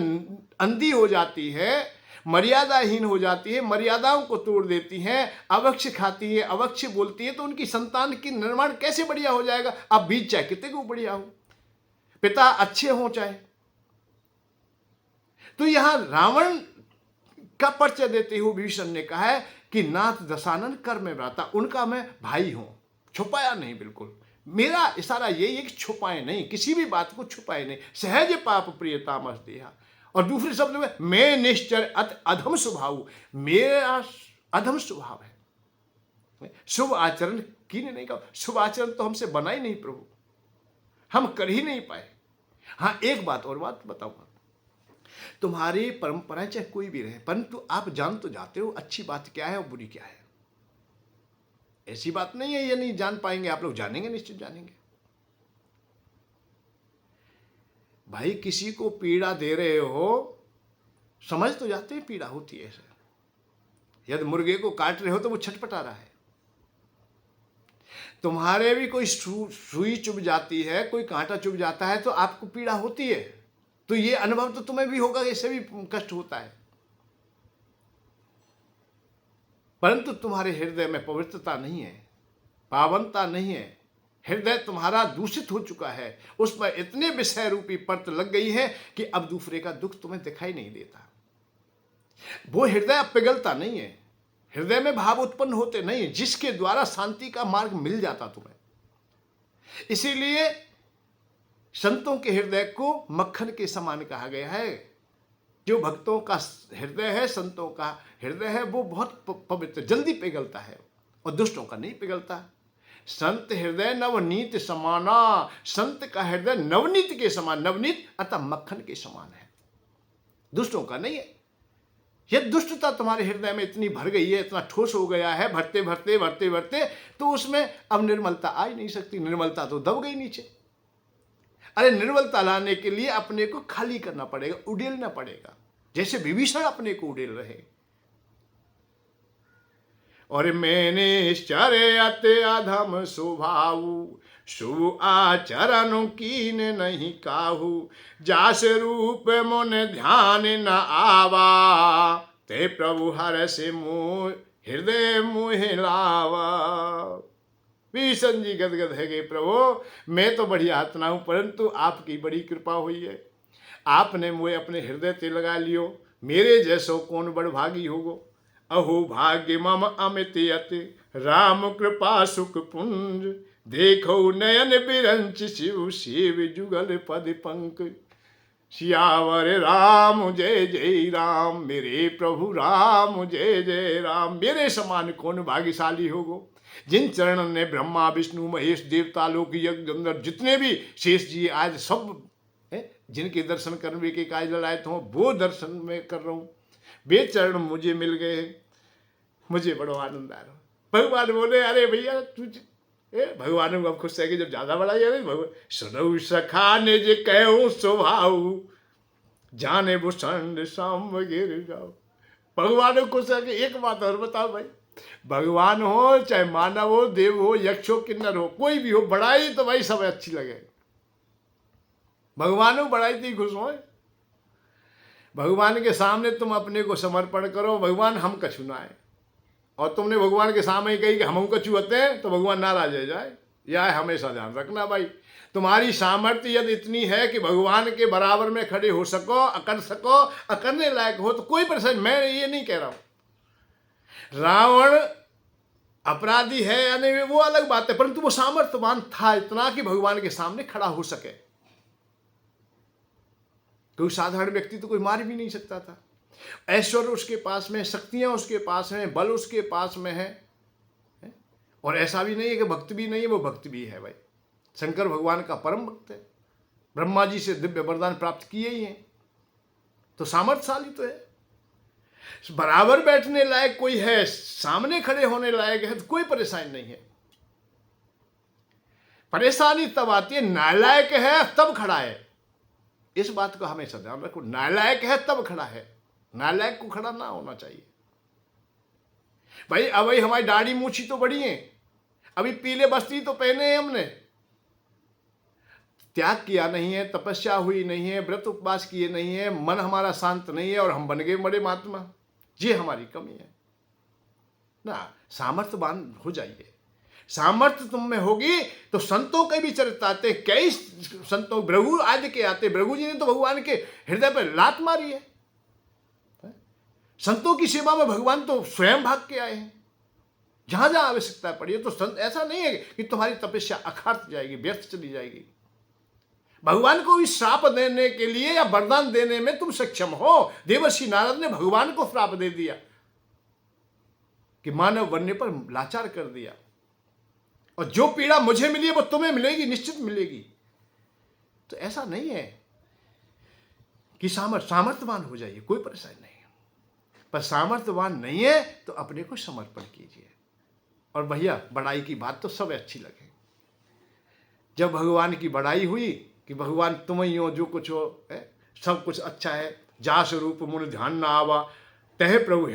अंधी हो जाती है, मर्यादाहीन हो जाती है, मर्यादाओं को तोड़ देती हैं, अवक्ष खाती है, अवक्ष बोलती है, तो उनकी संतान की निर्माण कैसे बढ़िया हो जाएगा? अब बीज चाहे कितने को बढ़िया हो, पिता अच्छे हो चाहे। तो यहां रावण का परिचय देते हुए विभीषण ने कहा है कि नाथ दशानन कर में भ्राता, उनका मैं भाई हूं। छुपाया नहीं, बिल्कुल मेरा इशारा यही है कि छुपाए नहीं, किसी भी बात को छुपाए नहीं। सहज पाप प्रियता मस दिया। और दूसरे शब्द में मैं निश्चर अधम स्वभाव, मेरा अधम स्वभाव है। शुभ आचरण की नहीं कहा, शुभ आचरण तो हमसे बना ही नहीं प्रभु, हम कर ही नहीं पाए। हाँ, एक बात और बात बताऊंगा, तुम्हारी परंपराएं चाहे कोई भी रहे, परंतु आप जान तो जाते हो अच्छी बात क्या है और बुरी क्या है। ऐसी बात नहीं है ये नहीं जान पाएंगे, आप लोग जानेंगे, निश्चित जानेंगे। भाई किसी को पीड़ा दे रहे हो, समझ तो जाते हैं पीड़ा होती है ऐसे। यदि मुर्गे को काट रहे हो तो वो छटपटा रहा है। तुम्हारे भी कोई सुई चुभ जाती है, कोई कांटा चुभ जाता है तो आपको पीड़ा होती है, तो ये अनुभव तो तुम्हें भी होगा, इससे भी कष्ट होता है। परंतु तुम्हारे हृदय में पवित्रता नहीं है, पावनता नहीं है, हृदय तुम्हारा दूषित हो चुका है, उस पर इतने विषय रूपी परत लग गई है कि अब दूसरे का दुख तुम्हें दिखाई नहीं देता। वो हृदय अब पिघलता नहीं है, हृदय में भाव उत्पन्न होते नहीं है, जिसके द्वारा शांति का मार्ग मिल जाता तुम्हें। इसीलिए संतों के हृदय को मक्खन के समान कहा गया है। जो भक्तों का हृदय है, संतों का हृदय है, वो बहुत पवित्र, जल्दी पिघलता है, और दुष्टों का नहीं पिघलता। संत हृदय नवनीत समाना, संत का हृदय नवनीत के समान, नवनीत अतः मक्खन के समान है, दुष्टों का नहीं है। यह दुष्टता तुम्हारे हृदय में इतनी भर गई है, इतना ठोस हो गया है, भरते भरते भरते भरते तो उसमें अब निर्मलता आ ही नहीं सकती, निर्मलता तो दब गई नीचे। अरे निर्मलता लाने के लिए अपने को खाली करना पड़ेगा, उड़ेलना पड़ेगा, जैसे विभीषण अपने को उड़ेल रहे। और मैंने चरे अति अधम स्वभाव, शुभ आचरण कीन नहीं काहू, जास रूप मन ध्यान न आवा, ते प्रभु हर से मोह हृदय मोह लावा। विभीषण जी गदगद है गए, प्रभु मैं तो बड़ी आत्मा हूं, परंतु आपकी बड़ी कृपा हुई है, आपने मुझे अपने हृदय ते लगा लियो, मेरे जैसो कौन बड़ भागी होगो। अहो भाग्य मम अमित अति, राम कृपा सुख पुंज, देखो नयन बिरंच शिव शिव जुगल पद पंक। सियावर राम जय जय राम, मेरे प्रभु राम जय जय राम। मेरे समान कौन भाग्यशाली होगो, जिन चरणों ने ब्रह्मा विष्णु महेश देवता लोक यज्ञ अंदर जितने भी शेष जी आज सब जिनके दर्शन करने के काज ललायत हों, वो दर्शन में कर रहा हूँ, वे चरण मुझे मिल गए, मुझे बड़ा आनंद आ रहा। भगवान बोले अरे भैया भगवान को अब खुश है कि जब ज्यादा बड़ा है, भगवान सुनऊ सखा ने जे कहो स्वभाव, जाने भूषण शाम गिर जाओ। भगवान को खुश है कि एक बात और बताओ भाई, भगवान हो चाहे मानव हो, देव हो, यक्ष हो, किन्नर हो, कोई भी हो, बड़ाई तो भाई सब अच्छी लगे। भगवान को बड़ाई थी खुश हो। भगवान के सामने तुम अपने को समर्पण करो, भगवान हम कछु ना है, और तुमने भगवान के सामने कही कि हम कछु होते हैं तो भगवान नाराज हो जाए। यह हमेशा ध्यान रखना भाई, तुम्हारी सामर्थ्य यदि इतनी है कि भगवान के बराबर में खड़े हो सको, अकर सको, अकरने लायक हो, तो कोई परेशानी, मैं ये नहीं कह रहा हूं रावण अपराधी है या नहीं वो अलग बात है, परंतु वो सामर्थ्यवान था इतना कि भगवान के सामने खड़ा हो सके। कोई साधारण व्यक्ति तो कोई मार भी नहीं सकता था। ऐश्वर्य उसके पास में, शक्तियां उसके पास में, बल उसके पास में है, और ऐसा भी नहीं है कि भक्त भी नहीं है, वो भक्त भी है भाई। शंकर भगवान का परम भक्त है, ब्रह्मा जी से दिव्य वरदान प्राप्त किए ही हैं, तो सामर्थ्यशाली तो है। बराबर बैठने लायक कोई है, सामने खड़े होने लायक है, तो कोई परेशानी नहीं है। परेशानी तब आती है नालायक है तब खड़ा है, इस बात को हमेशा ध्यान रखो। नालायक है तब खड़ा है, नालायक को खड़ा ना होना चाहिए भाई। अब हमारी दाढ़ी मूछी तो बड़ी है, अभी पीले वस्त्र तो पहने हैं हमने, त्याग किया नहीं है, तपस्या हुई नहीं है, व्रत उपवास किए नहीं है, मन हमारा शांत नहीं है और हम बन गए बड़े महात्मा, ये हमारी कमी है ना। सामर्थ्यवान हो जाइए, सामर्थ्य तुम में होगी तो संतों के भी चरित्र आते, कई संतों भृगु आदि के आते। भृगु जी ने तो भगवान के हृदय पर लात मारी है। संतों की सेवा में भगवान तो स्वयं भाग के आए हैं, जहां जहां आवश्यकता पड़ी है। तो संत ऐसा नहीं है कि तुम्हारी तपस्या अखार्त जाएगी, व्यर्थ चली जाएगी। भगवान को भी श्राप देने के लिए या वरदान देने में तुम सक्षम हो। देवर्षि नारद ने भगवान को श्राप दे दिया कि मानव बनने पर लाचार कर दिया, और जो पीड़ा मुझे मिली है वो तुम्हें मिलेगी, निश्चित मिलेगी। तो ऐसा नहीं है कि सामर्थ्यवान हो जाइए, कोई परेशानी नहीं है, पर सामर्थ्यवान नहीं है तो अपने को समर्पण कीजिए। और भैया बड़ाई की बात तो सब अच्छी लगे। जब भगवान की बड़ाई हुई कि भगवान तुम ही हो, जो कुछ हो सब कुछ अच्छा है, जास रूप मुन ध्यान ना आवा, तह प्रभु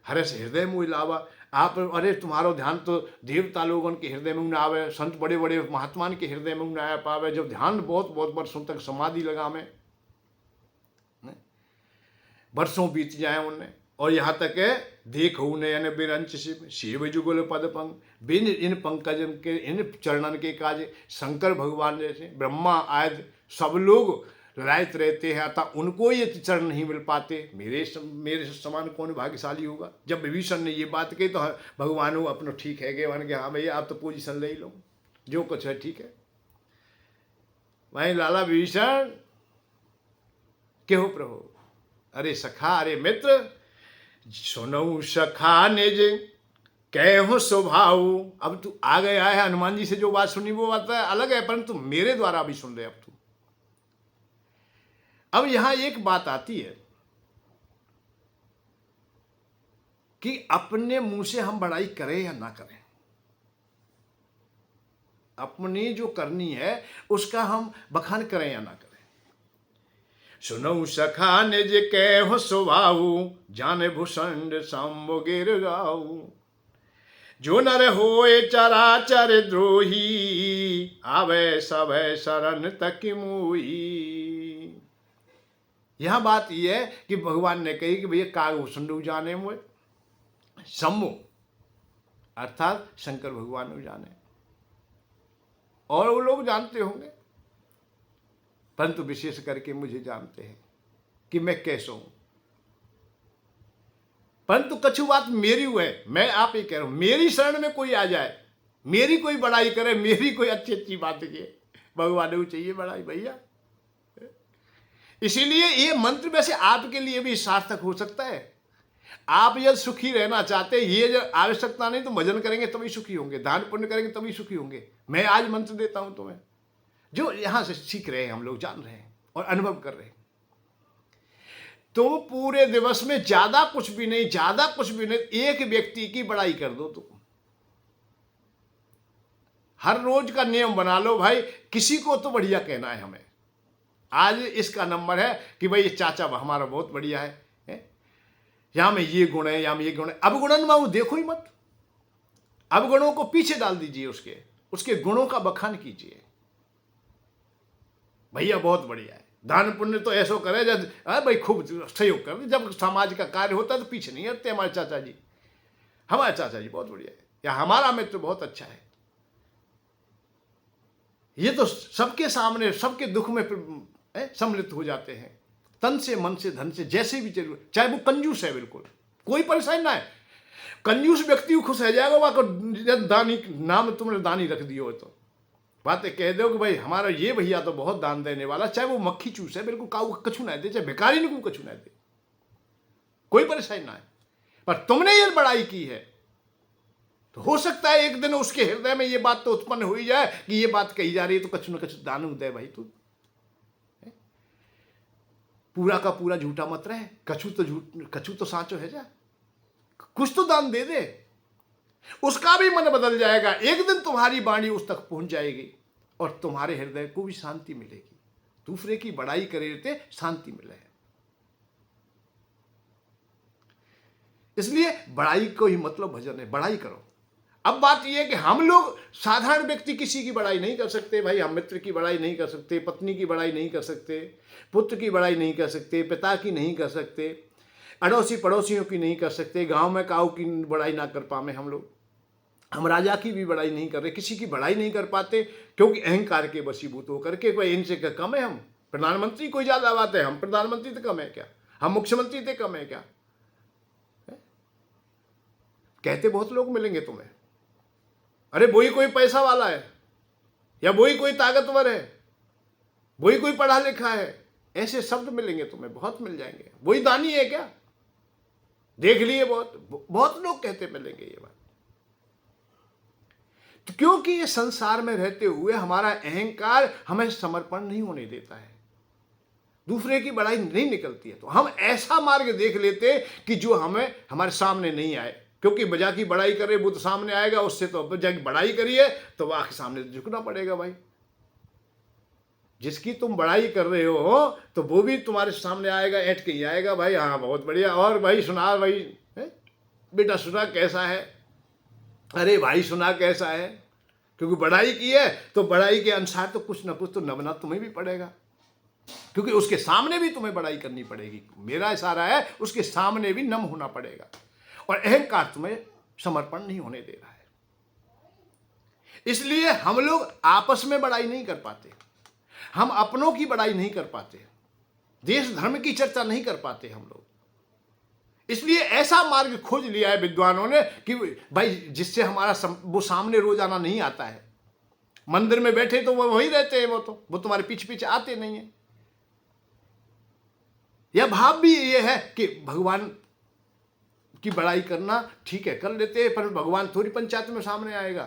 हरस हृदय मुँह लावा। आप अरे तुम्हारो ध्यान तो देवता लोगों के हृदय में ना आवे, संत बड़े बड़े महात्मान के हृदय में ना आ पावे। जब ध्यान बहुत बहुत वर्षों तक समाधि लगा में, वर्षों बीत जाए उनने, और यहाँ तक है देखो नयन बिरंच शिव जुगल पद पंग, बिन इन पंकजन के इन चरणन के काज। शंकर भगवान जैसे ब्रह्मा आदि सब लोग लायत रहते हैं, अतः उनको ये चरण नहीं मिल पाते। मेरे समान कौन भाग्यशाली होगा। जब विभीषण ने ये बात कही तो भगवान वो अपना ठीक है, मान के हाँ भैया आप तो पोजीशन ले ही लो, जो कुछ है ठीक है। वहीं लाला विभीषण के हो प्रभु, अरे सखा अरे मित्र, सुनऊ सखा निज कहो स्वभाव। अब तू आ गया है, हनुमान जी से जो बात सुनी वो बात अलग है, परंतु मेरे द्वारा भी सुन रहे अब तू। अब यहां एक बात आती है कि अपने मुंह से हम बड़ाई करें या ना करें। अपनी जो करनी है उसका हम बखान करें या ना करें। सुनऊ सखा निज कहो स्वभाव, जाने भूषण संबोगिर गाऊ। जो नर होए चराचर द्रोही, आवे सब शरण तक मुई। यह बात यह है कि भगवान ने कही कि भैया काग जाने मुए, सम्मो अर्थात शंकर भगवान जाने, और वो लोग जानते होंगे, परंतु विशेष करके मुझे जानते हैं कि मैं कैसा हूं। परंतु कछु बात मेरी हुए, मैं आप ही कह रहा हूं, मेरी शरण में कोई आ जाए, मेरी कोई बड़ाई करे, मेरी कोई अच्छी अच्छी बात किए, भगवान को चाहिए बड़ाई भैया। इसीलिए ये मंत्र वैसे आपके लिए भी सार्थक हो सकता है। आप यदि सुखी रहना चाहते, ये जब आवश्यकता नहीं तो भजन करेंगे तभी सुखी होंगे, दान पुण्य करेंगे तभी सुखी होंगे। मैं आज मंत्र देता हूं तुम्हें, जो यहां से सीख रहे हैं, हम लोग जान रहे हैं और अनुभव कर रहे हैं। तुम पूरे दिवस में ज्यादा कुछ भी नहीं, एक व्यक्ति की बड़ाई कर दो। तुम हर रोज का नियम बना लो भाई, किसी को तो बढ़िया कहना है हमें। आज इसका नंबर है कि भाई ये चाचा हमारा बहुत बढ़िया है, यहां में ये गुण है, यहां में ये गुण है। अवगुणन में वो देखो ही मत, अवगुणों को पीछे डाल दीजिए, उसके गुणों का बखान कीजिए। भैया बहुत बढ़िया है, दान पुण्य तो ऐसा करे जब भाई खूब सहयोग कर, जब समाज का कार्य होता है तो पीछे नहीं हटते। हमारे चाचा जी बहुत बढ़िया है, या हमारा मित्र बहुत अच्छा है। ये तो सबके सामने सबके दुख में सम्मिलित हो जाते हैं, तन से मन से धन से, जैसे भी जरूर, चाहे वो कंजूस है, बिल्कुल कोई परेशानी ना है। कंजूस व्यक्ति को खुश रह जाएगा, वहां दानी नाम तुमने दानी रख दियो तो बातें कह दो कि भाई हमारा ये भैया तो बहुत दान देने वाला, चाहे वो मक्खी चूस है, बिल्कुल काऊ कछु ना दे, चाहे भिखारी ने कछु ना दे, कोई परेशानी ना है। पर तुमने ये बड़ाई की है तो हो सकता है एक दिन उसके हृदय में ये बात तो उत्पन्न हो ही जाए कि ये बात कही जा रही है तो कछु न कछु दान दे भाई। तू पूरा का पूरा झूठा मत रहे, कछु तो साचो है जा, कुछ तो दान दे दे, उसका भी मन बदल जाएगा। एक दिन तुम्हारी वाणी उस तक पहुंच जाएगी और तुम्हारे हृदय को भी शांति मिलेगी। दूसरे की बड़ाई करे थे शांति मिले, इसलिए बड़ाई को ही मतलब भजन है। बड़ाई करो, अब बात यह है कि हम लोग साधारण व्यक्ति किसी की बड़ाई नहीं कर सकते भाई। हम मित्र की बड़ाई नहीं कर सकते, पत्नी की बड़ाई नहीं कर सकते, पुत्र की बड़ाई नहीं कर सकते, पिता की नहीं कर सकते, अड़ोसी पड़ोसियों की नहीं कर सकते, गांव में काऊ की बड़ाई ना कर पाए हम लोग। हम राजा की भी बड़ाई नहीं कर रहे, किसी की बड़ाई नहीं कर पाते, क्योंकि अहंकार के वशीभूत होकर के कोई इनसे कम है। हम प्रधानमंत्री कोई ज्यादा बात है, हम प्रधानमंत्री तो कम है क्या? हम मुख्यमंत्री तो कम है क्या? कहते बहुत लोग मिलेंगे तुम्हें, अरे वही कोई पैसा वाला है, या वही कोई ताकतवर है, वही कोई पढ़ा लिखा है, ऐसे शब्द मिलेंगे तुम्हें, बहुत मिल जाएंगे। वही दानी है क्या? देख लिए बहुत लोग कहते मिलेंगे ये बात। तो क्योंकि ये संसार में रहते हुए हमारा अहंकार हमें समर्पण नहीं होने देता है, दूसरे की बड़ाई नहीं निकलती है, तो हम ऐसा मार्ग देख लेते कि जो हमें हमारे सामने नहीं आए। क्योंकि बजा की बड़ाई करे वो तो सामने आएगा, उससे तो बजा की बड़ाई करिए तो वह आके सामने झुकना पड़ेगा भाई। जिसकी तुम बड़ाई कर रहे हो तो वो भी तुम्हारे सामने आएगा, ऐठ के ही आएगा भाई, हाँ बहुत बढ़िया, और भाई सुना भाई, बेटा सुना कैसा है, अरे भाई सुना कैसा है। क्योंकि बड़ाई की है तो बड़ाई के अनुसार तो कुछ ना कुछ तो नमना तुम्हें भी पड़ेगा, क्योंकि उसके सामने भी तुम्हें बड़ाई करनी पड़ेगी। मेरा इशारा है उसके सामने भी नम होना पड़ेगा, और अहंकार तुम्हें समर्पण नहीं होने दे रहा है। इसलिए हम लोग आपस में बड़ाई नहीं कर पाते, हम अपनों की बड़ाई नहीं कर पाते, देश धर्म की चर्चा नहीं कर पाते हम लोग। इसलिए ऐसा मार्ग खोज लिया है विद्वानों ने कि भाई जिससे हमारा वो सामने रोजाना नहीं आता है। मंदिर में बैठे तो वो वही रहते हैं, वो तुम्हारे पीछे पीछे आते नहीं है। यह भाव भी ये है कि भगवान की बड़ाई करना ठीक है, कर लेते हैं, पर भगवान थोड़ी पंचायत में सामने आएगा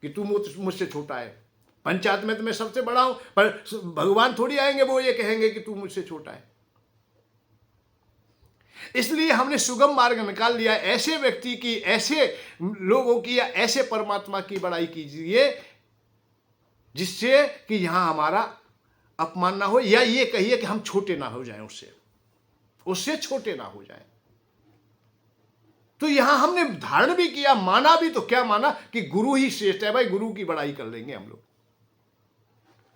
कि तू मुझसे छोटा है। पंचायत में तो मैं सबसे बड़ा हूं, पर भगवान थोड़ी आएंगे वो ये कहेंगे कि तू मुझसे छोटा है। इसलिए हमने सुगम मार्ग निकाल लिया। ऐसे व्यक्ति की, ऐसे लोगों की या ऐसे परमात्मा की बड़ाई कीजिए जिससे कि यहां हमारा अपमान ना हो, या ये कहिए कि हम छोटे ना हो जाएं, उससे छोटे ना हो जाएं। तो यहां हमने धारण भी किया, माना भी, तो क्या माना कि गुरु ही श्रेष्ठ है भाई, गुरु की बड़ाई कर लेंगे हम लोग,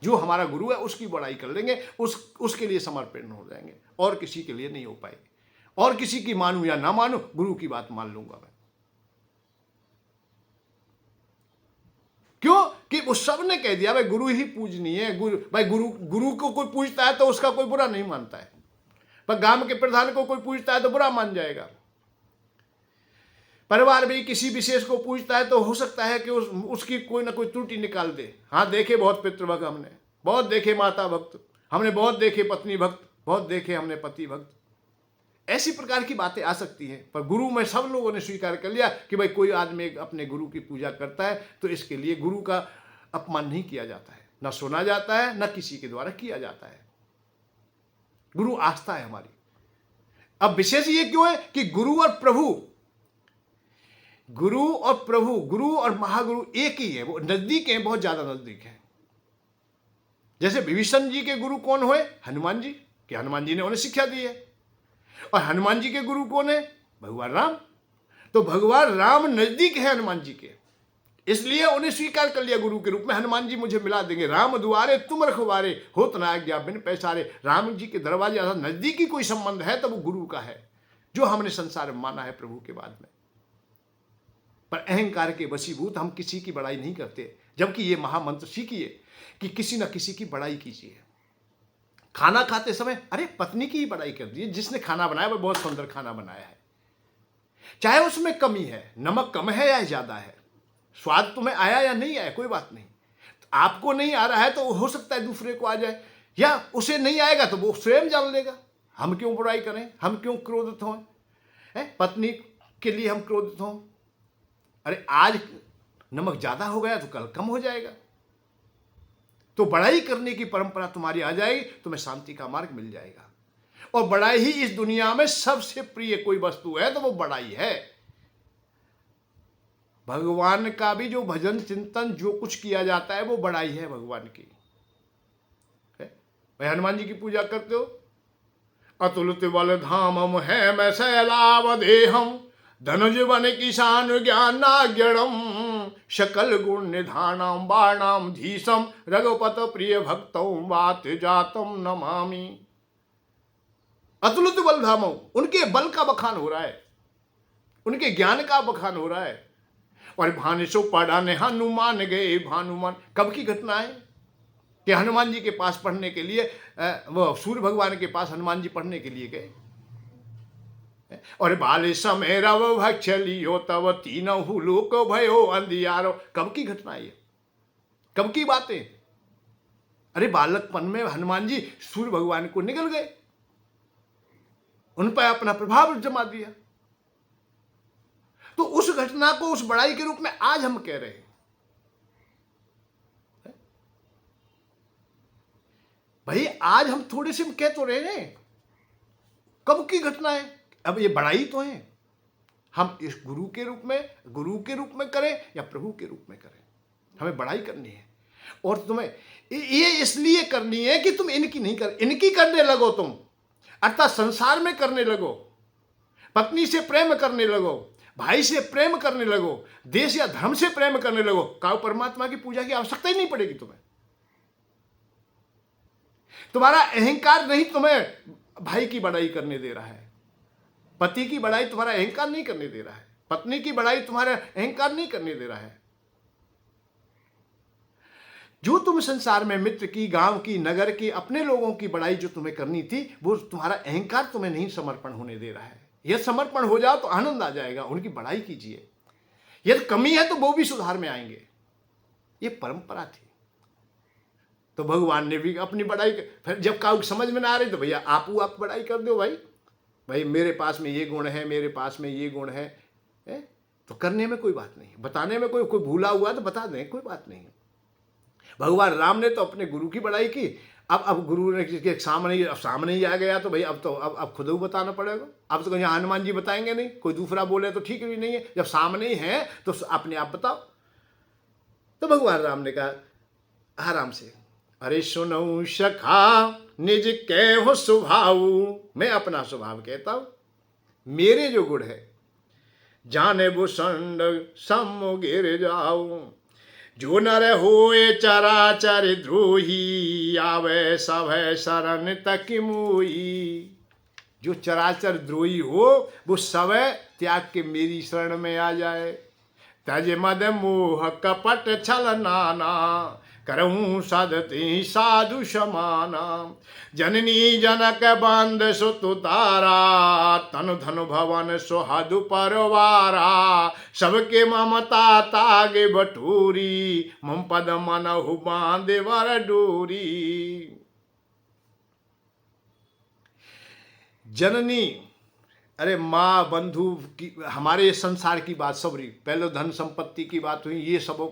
जो हमारा गुरु है उसकी बड़ाई कर लेंगे, उसके लिए समर्पित हो जाएंगे, और किसी के लिए नहीं हो पाएगी। और किसी की मानू या ना मानू, गुरु की बात मान लूंगा मैं। क्यों कि उस सब ने कह दिया भाई गुरु ही पूजनीय है। गुरु को कोई पूजता है तो उसका कोई बुरा नहीं मानता है, पर गांव के प्रधान को कोई पूजता है तो बुरा मान जाएगा। परिवार भी किसी विशेष को पूजता है तो हो सकता है कि उसकी कोई ना कोई त्रुटि निकाल दे। हाँ, देखे बहुत पितृभक्त, हमने बहुत देखे माता भक्त, हमने बहुत देखे पत्नी भक्त, बहुत देखे हमने पति भक्त। ऐसी प्रकार की बातें आ सकती हैं, पर गुरु में सब लोगों ने स्वीकार कर लिया कि भाई कोई आदमी अपने गुरु की पूजा करता है तो इसके लिए गुरु का अपमान नहीं किया जाता है, ना सुना जाता है, ना किसी के द्वारा किया जाता है। गुरु आस्था है हमारी। अब विशेष ये क्यों है कि गुरु और प्रभु, गुरु और महागुरु एक ही है, वो नजदीक है, बहुत ज्यादा नजदीक है। जैसे विभीषण जी के गुरु कौन हुए? हनुमान जी, कि हनुमान जी ने उन्हें शिक्षा दी है। और हनुमान जी के गुरु कौन है? भगवान राम। तो भगवान राम नजदीक है हनुमान जी के, इसलिए उन्हें स्वीकार कर लिया गुरु के रूप में। हनुमान जी मुझे मिला देंगे, राम दुआरे तुम रखवारे, होत न आज्ञा बिन पैसारे। राम जी के दरवाजे नजदीकी कोई संबंध है तो वो गुरु का है, जो हमने संसार में माना है प्रभु के बाद में। पर अहंकार के वशीभूत हम किसी की बड़ाई नहीं करते, जबकि ये महामंत्र सीखिए कि किसी न किसी की बड़ाई कीजिए। खाना खाते समय अरे पत्नी की ही बड़ाई कर दी, जिसने खाना बनाया वो बहुत सुंदर खाना बनाया है, चाहे उसमें कमी है, नमक कम है या ज्यादा है, स्वाद तुम्हें आया या नहीं आया, कोई बात नहीं। आपको नहीं आ रहा है तो हो सकता है दूसरे को आ जाए, या उसे नहीं आएगा तो वो स्वयं जान लेगा। हम क्यों बुराई करें, हम क्यों क्रोधित हों? पत्नी के लिए हम क्रोधित हों? अरे आज नमक ज्यादा हो गया तो कल कम हो जाएगा। तो बड़ाई करने की परंपरा तुम्हारी आ जाएगी, तुम्हें शांति का मार्ग मिल जाएगा। और बड़ाई ही इस दुनिया में सबसे प्रिय कोई वस्तु है तो वो बड़ाई है। भगवान का भी जो भजन चिंतन जो कुछ किया जाता है वो बड़ाई है भगवान की। भाई हनुमान जी की पूजा करते हो, अतुलित बल धामम है मैं सैलाव देहम, धनुज बन किसान ज्ञानाग्यणम सकल गुण निधानम बाणाम धीसम रघुपत प्रिय भक्तों वात जातम नमामि। अतुलित बल धामो, उनके बल का बखान हो रहा है, उनके ज्ञान का बखान हो रहा है। और भानुसो पढ़ाने हनुमान गए भानुमान, कब की घटना है कि हनुमान जी के पास पढ़ने के लिए वो सूर्य भगवान के पास हनुमान जी पढ़ने के लिए गए। और बाले समय रव भक्षलियो तब तीनों लोक भयो अंधियारो, कब की घटना है, कब की बातें। अरे बालकपन में हनुमान जी सूर्य भगवान को निकल गए, उन पर अपना प्रभाव जमा दिया। तो उस घटना को उस बड़ाई के रूप में आज हम कह रहे हैं। भाई आज हम थोड़े से कह तो रहे हैं, कब की घटना है, अब ये बड़ाई तो है। हम इस गुरु के रूप में करें या प्रभु के रूप में करें, हमें बड़ाई करनी है। और तुम्हें ये इसलिए करनी है कि तुम इनकी नहीं कर, इनकी करने लगो तुम, अर्थात संसार में करने लगो, पत्नी से प्रेम करने लगो, भाई से प्रेम करने लगो, देश या धर्म से प्रेम करने लगो, काव परमात्मा की पूजा की आवश्यकता ही नहीं पड़ेगी तुम्हें। तुम्हारा अहंकार नहीं तुम्हें भाई की बड़ाई करने दे रहा है, पति की बड़ाई तुम्हारा अहंकार नहीं करने दे रहा है, पत्नी की बड़ाई तुम्हारा अहंकार नहीं करने दे रहा है। जो तुम संसार में मित्र की, गांव की, नगर की, अपने लोगों की बड़ाई जो तुम्हें करनी थी, वो तुम्हारा अहंकार तुम्हें नहीं समर्पण होने दे रहा है। यह समर्पण हो जाओ तो आनंद आ जाएगा, उनकी बड़ाई कीजिए। यदि कमी है तो वो भी सुधार में आएंगे। ये परंपरा थी। तो भगवान ने भी अपनी बड़ाई, फिर जब काऊ समझ में ना आ रही तो भैया आप बड़ाई कर दो। भाई मेरे पास में ये गुण है, मेरे पास में ये गुण है, तो करने में कोई बात नहीं, बताने में कोई भूला हुआ तो बता दें, कोई बात नहीं। भगवान राम ने तो अपने गुरु की बड़ाई की, अब गुरु ने किसके सामने ही आ गया तो भाई अब खुद ही बताना पड़ेगा। अब तो यहाँ हनुमान जी बताएंगे नहीं, कोई दूसरा बोले तो ठीक भी नहीं है, जब सामने ही है तो अपने आप बताओ। तो भगवान राम ने कहा आराम से, अरे सुनो सखा निज कहो स्वभाव, मैं अपना स्वभाव कहता हूं, मेरे जो गुण है, जाने भूषण सम गिर जाऊं, जो नर होए चराचर द्रोही, आवे सब शरण तक मोई। जो चराचर द्रोही हो वो सब त्याग के मेरी शरण में आ जाए। तज मद मोह कपट छल नाना, करऊं साधती साधु समाना। जननी जनक बंद सुत तारा, तनु धनु भवन सुहदु परवारा। सबके ममता तागे बटूरी, मम पद मनहु बांधे वर डोरी। जननी, अरे माँ, बंधु की, हमारे संसार की बात सब रही, पहले धन संपत्ति की बात हुई, ये सब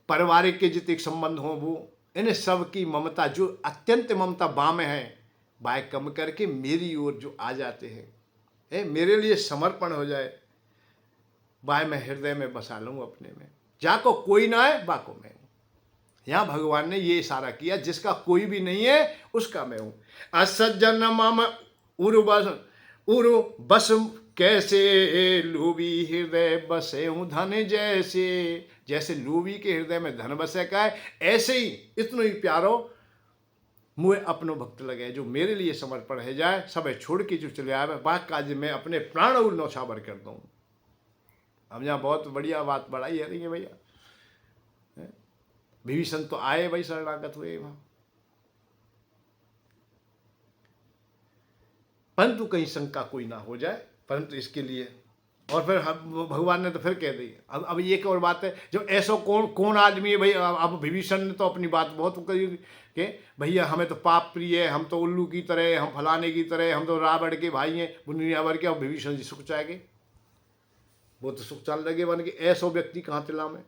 पारिवारिक के जितने संबंध हों वो, इन्हें सब की ममता, जो अत्यंत ममता बाम है, बाय कम करके मेरी ओर जो आ जाते हैं, मेरे लिए समर्पण हो जाए, बाय मैं हृदय में बसा लूँ अपने में, जाको कोई ना है बाको मैं हूँ। यहाँ भगवान ने ये इशारा किया, जिसका कोई भी नहीं है उसका मैं हूँ। असज्जन मम उरु बस कैसे, लोभी हृदय बसे हूँ धन जैसे। जैसे लोभी के हृदय में धन बसे का है, ऐसे ही इतनो ही प्यारो मुझे अपनो भक्त लगे, जो मेरे लिए समर्पण है जाए, सब छोड़ के जो चले आए, बात काज में अपने प्राण और नौछावर कर दूँ। हम यहाँ बहुत बढ़िया बात बढ़ाई है रही है भैया। विभीषण तो आए भाई, शरणागत हुए वहाँ, परंतु कहीं शंका कोई ना हो जाए, परंतु इसके लिए। और फिर भगवान ने तो फिर कह दी। अब एक और बात है, जब ऐसा कौन आदमी है भाई। अब विभीषण ने तो अपनी बात बहुत कही कि भैया हमें तो पाप प्रिय है, हम तो उल्लू की तरह, हम फलाने की तरह, हम तो रावण के भाई हैं, दुनिया भर के। अब विभीषण जी सुख चाहे, वो तो सुख चाल लगे बन के, ऐसा व्यक्ति कहाँ तिला में।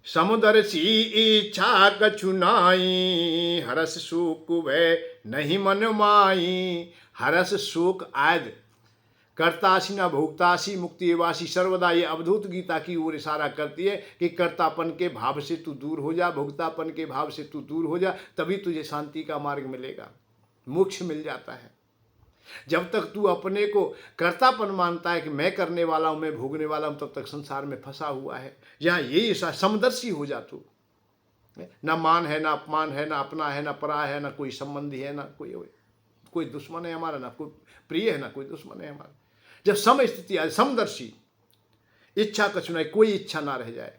समुद्र सी इच्छा कछु नाई, हरस शोक वै नहीं मन माई। हरस शोक आदि कर्तासी न भोक्तासी मुक्ति एवासी सर्वदा, ये अवधूत गीता की ओर इशारा करती है कि कर्तापन के भाव से तू दूर हो जा, भोक्तापन के भाव से तू दूर हो जा, तभी तुझे शांति का मार्ग मिलेगा, मोक्ष मिल जाता है। जब तक तू अपने को कर्तापन मानता है कि मैं करने वाला हूं, मैं भोगने वाला हूं, तब तक संसार में फंसा हुआ है। यहाँ यही समदर्शी हो जा तू। ना मान है, ना अपमान है, ना अपना है, ना परा है, ना कोई संबंधी है, ना कोई दुश्मन है हमारा, ना कोई प्रिय है, ना कोई दुश्मन है हमारा। जब सम स्थिति आए, समदर्शी, इच्छा कछु नहीं, कोई इच्छा ना रह जाए,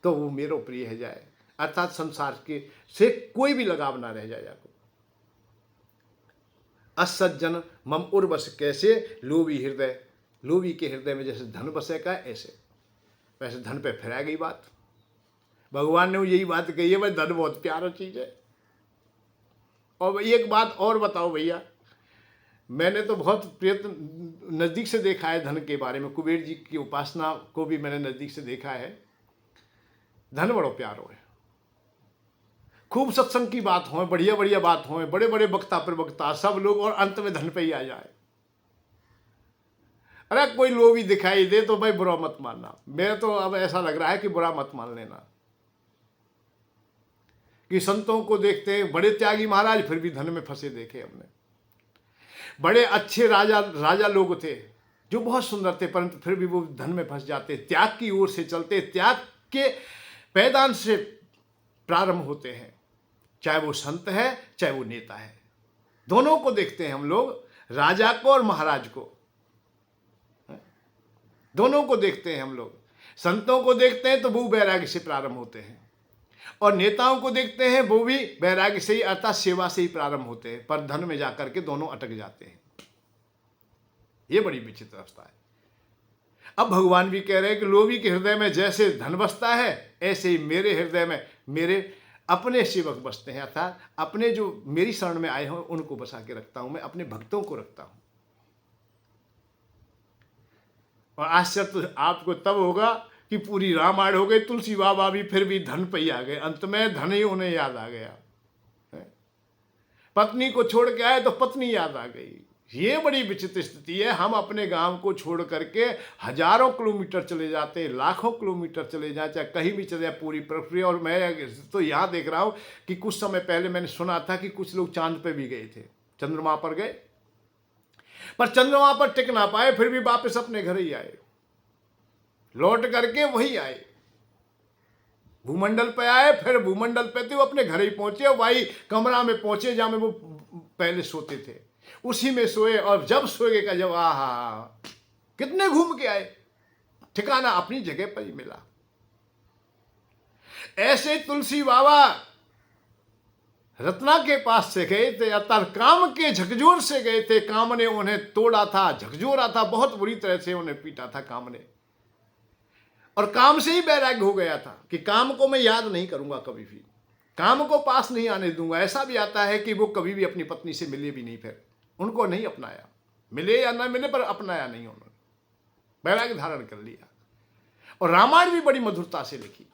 तो वो मेरो प्रिय है जाए, अर्थात संसार के से कोई भी लगाव ना रह जाए जाको। असज्जन मम उर्वश कैसे, लोभी हृदय, लोभी के हृदय में जैसे धन बसे का ऐसे, वैसे धन पे फिरा गई बात। भगवान ने यही बात कही है, भाई धन बहुत प्यारा चीज है। और एक बात और बताओ भैया, मैंने तो बहुत प्रयत्न नज़दीक से देखा है धन के बारे में। कुबेर जी की उपासना को भी मैंने नज़दीक से देखा है। धन बड़ो प्यारो है। खूब सत्संग की बात हो, बढ़िया बढ़िया बात हो, बड़े बड़े वक्ता प्रवक्ता सब लोग, और अंत में धन पे ही आ जाए। अरे कोई लोभी दिखाई दे तो भाई बुरा मत मानना। मेरा तो अब ऐसा लग रहा है कि बुरा मत मान लेना। कि संतों को देखते हैं बड़े त्यागी महाराज, फिर भी धन में फंसे देखे हमने। बड़े अच्छे राजा लोग थे जो बहुत सुंदर थे, परंतु फिर भी वो धन में फंस जाते। त्याग की ओर से चलते, त्याग के पैदान से प्रारंभ होते हैं, चाहे वो संत है चाहे वो नेता है। दोनों को देखते हैं हम लोग, राजा को और महाराज को, दोनों को देखते हैं हम लोग। संतों को देखते हैं तो वो वैराग्य से प्रारंभ होते हैं, और नेताओं को देखते हैं वो भी वैराग्य से ही, अर्थात सेवा से ही प्रारंभ होते हैं, पर धन में जाकर के दोनों अटक जाते हैं। ये बड़ी विचित्र अवस्था है। अब भगवान भी कह रहे हैं कि लोभी के हृदय में जैसे धन बसता है, ऐसे ही मेरे हृदय में मेरे अपने सेवक बसते हैं, अर्थात अपने जो मेरी शरण में आए हों उनको बसा के रखता हूं, मैं अपने भक्तों को रखता हूं। और आश्चर्य तो आपको तब होगा कि पूरी रामायण हो गई, तुलसी बाबा भी फिर भी धन पे ही आ गए, अंत में धन ही उन्हें याद आ गया। पत्नी को छोड़ के आए तो पत्नी याद आ गई। ये बड़ी विचित्र स्थिति है। हम अपने गांव को छोड़ करके हजारों किलोमीटर चले जाते, लाखों किलोमीटर चले जाए, चाहे कहीं भी चले जाए, पूरी प्रक्रिया। और मैं तो यहाँ देख रहा हूँ कि कुछ समय पहले मैंने सुना था कि कुछ लोग चांद पे भी गए थे, चंद्रमा पर गए, पर चंद्रमा पर टिक ना पाए, फिर भी वापस अपने घर ही आए, लौट करके वही आए, भूमंडल पे आए, फिर भूमंडल पे थे वो अपने घर ही पहुंचे, वही कमरा में पहुंचे जहां में वो पहले सोते थे, उसी में सोए। और जब सोए का जब आहा, कितने घूम के आए, ठिकाना अपनी जगह पर ही मिला। ऐसे तुलसी बाबा रत्ना के पास से गए थे, अर्थात काम के झकझोर से गए थे। काम ने उन्हें तोड़ा था, झकझोरा था, बहुत बुरी तरह से उन्हें पीटा था काम ने, और काम से ही वैराग्य हो गया था कि काम को मैं याद नहीं करूंगा कभी भी, काम को पास नहीं आने दूंगा। ऐसा भी आता है कि वो कभी भी अपनी पत्नी से मिले भी नहीं, फिर उनको नहीं अपनाया, मिले या ना मिले पर अपनाया नहीं उन्होंने, वैराग्य धारण कर लिया। और रामायण भी बड़ी मधुरता से लिखी,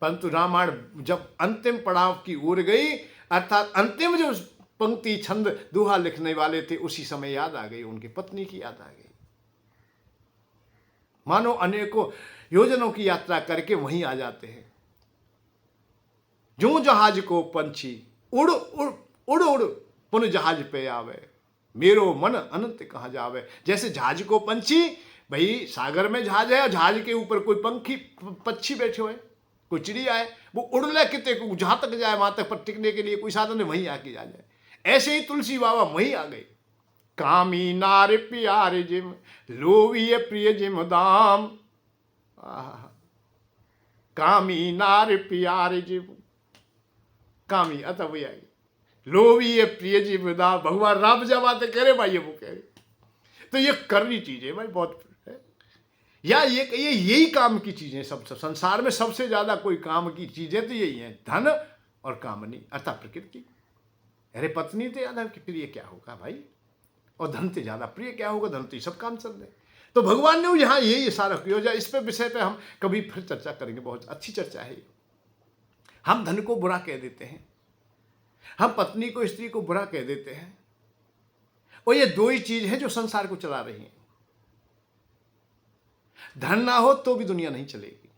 परंतु रामायण जब अंतिम पड़ाव की ओर गई, अर्थात अंतिम जो पंक्ति छंद दोहा लिखने वाले थे, उसी समय याद आ गई, उनकी पत्नी की याद आ गई। मानो अनेकों योजनों की यात्रा करके वहीं आ जाते हैं। जो जहाज को पंछी उड़ उड़ उड़ उड़ पुन जहाज पे आवे, मेरो मन अनंत कहाँ जावे। जैसे जहाज को पंछी, भाई सागर में जहाज है और जहाज के ऊपर कोई पक्षी बैठे हुए, कोई चिड़िया है, वो उड़ ले कितने को जहां तक जाए, वहां तक पर टिकने के लिए कोई साधन है, वहीं आके जा जाए। ऐसे ही तुलसी बाबा वहीं आ गए। कामी नार प्यारे जिम, लोभी प्रिय जिम दाम। कामी नार प्यारे जिम, कामी अतः वही आई, लोभी प्रिय जिम दाम। भगवान राम जब आते कह रहे भाई, ये वो कह रहे, तो ये करनी चीजें भाई बहुत है। या ये यही काम की चीजें, सब संसार में सबसे ज्यादा कोई काम की चीजें तो यही है, धन और कामनी, अर्थात प्रकृति। अरे पत्नी तो ज्यादा प्रिय क्या होगा भाई, और धन से ज्यादा प्रिय क्या होगा, धन तो सब काम चल रहे। तो भगवान ने यहाँ यही इशारा किया। इस पे विषय पे हम कभी फिर चर्चा करेंगे, बहुत अच्छी चर्चा है। हम धन को बुरा कह देते हैं, हम पत्नी को स्त्री को बुरा कह देते हैं, और ये दो ही चीज है जो संसार को चला रही है। धन ना हो तो भी दुनिया नहीं चलेगी,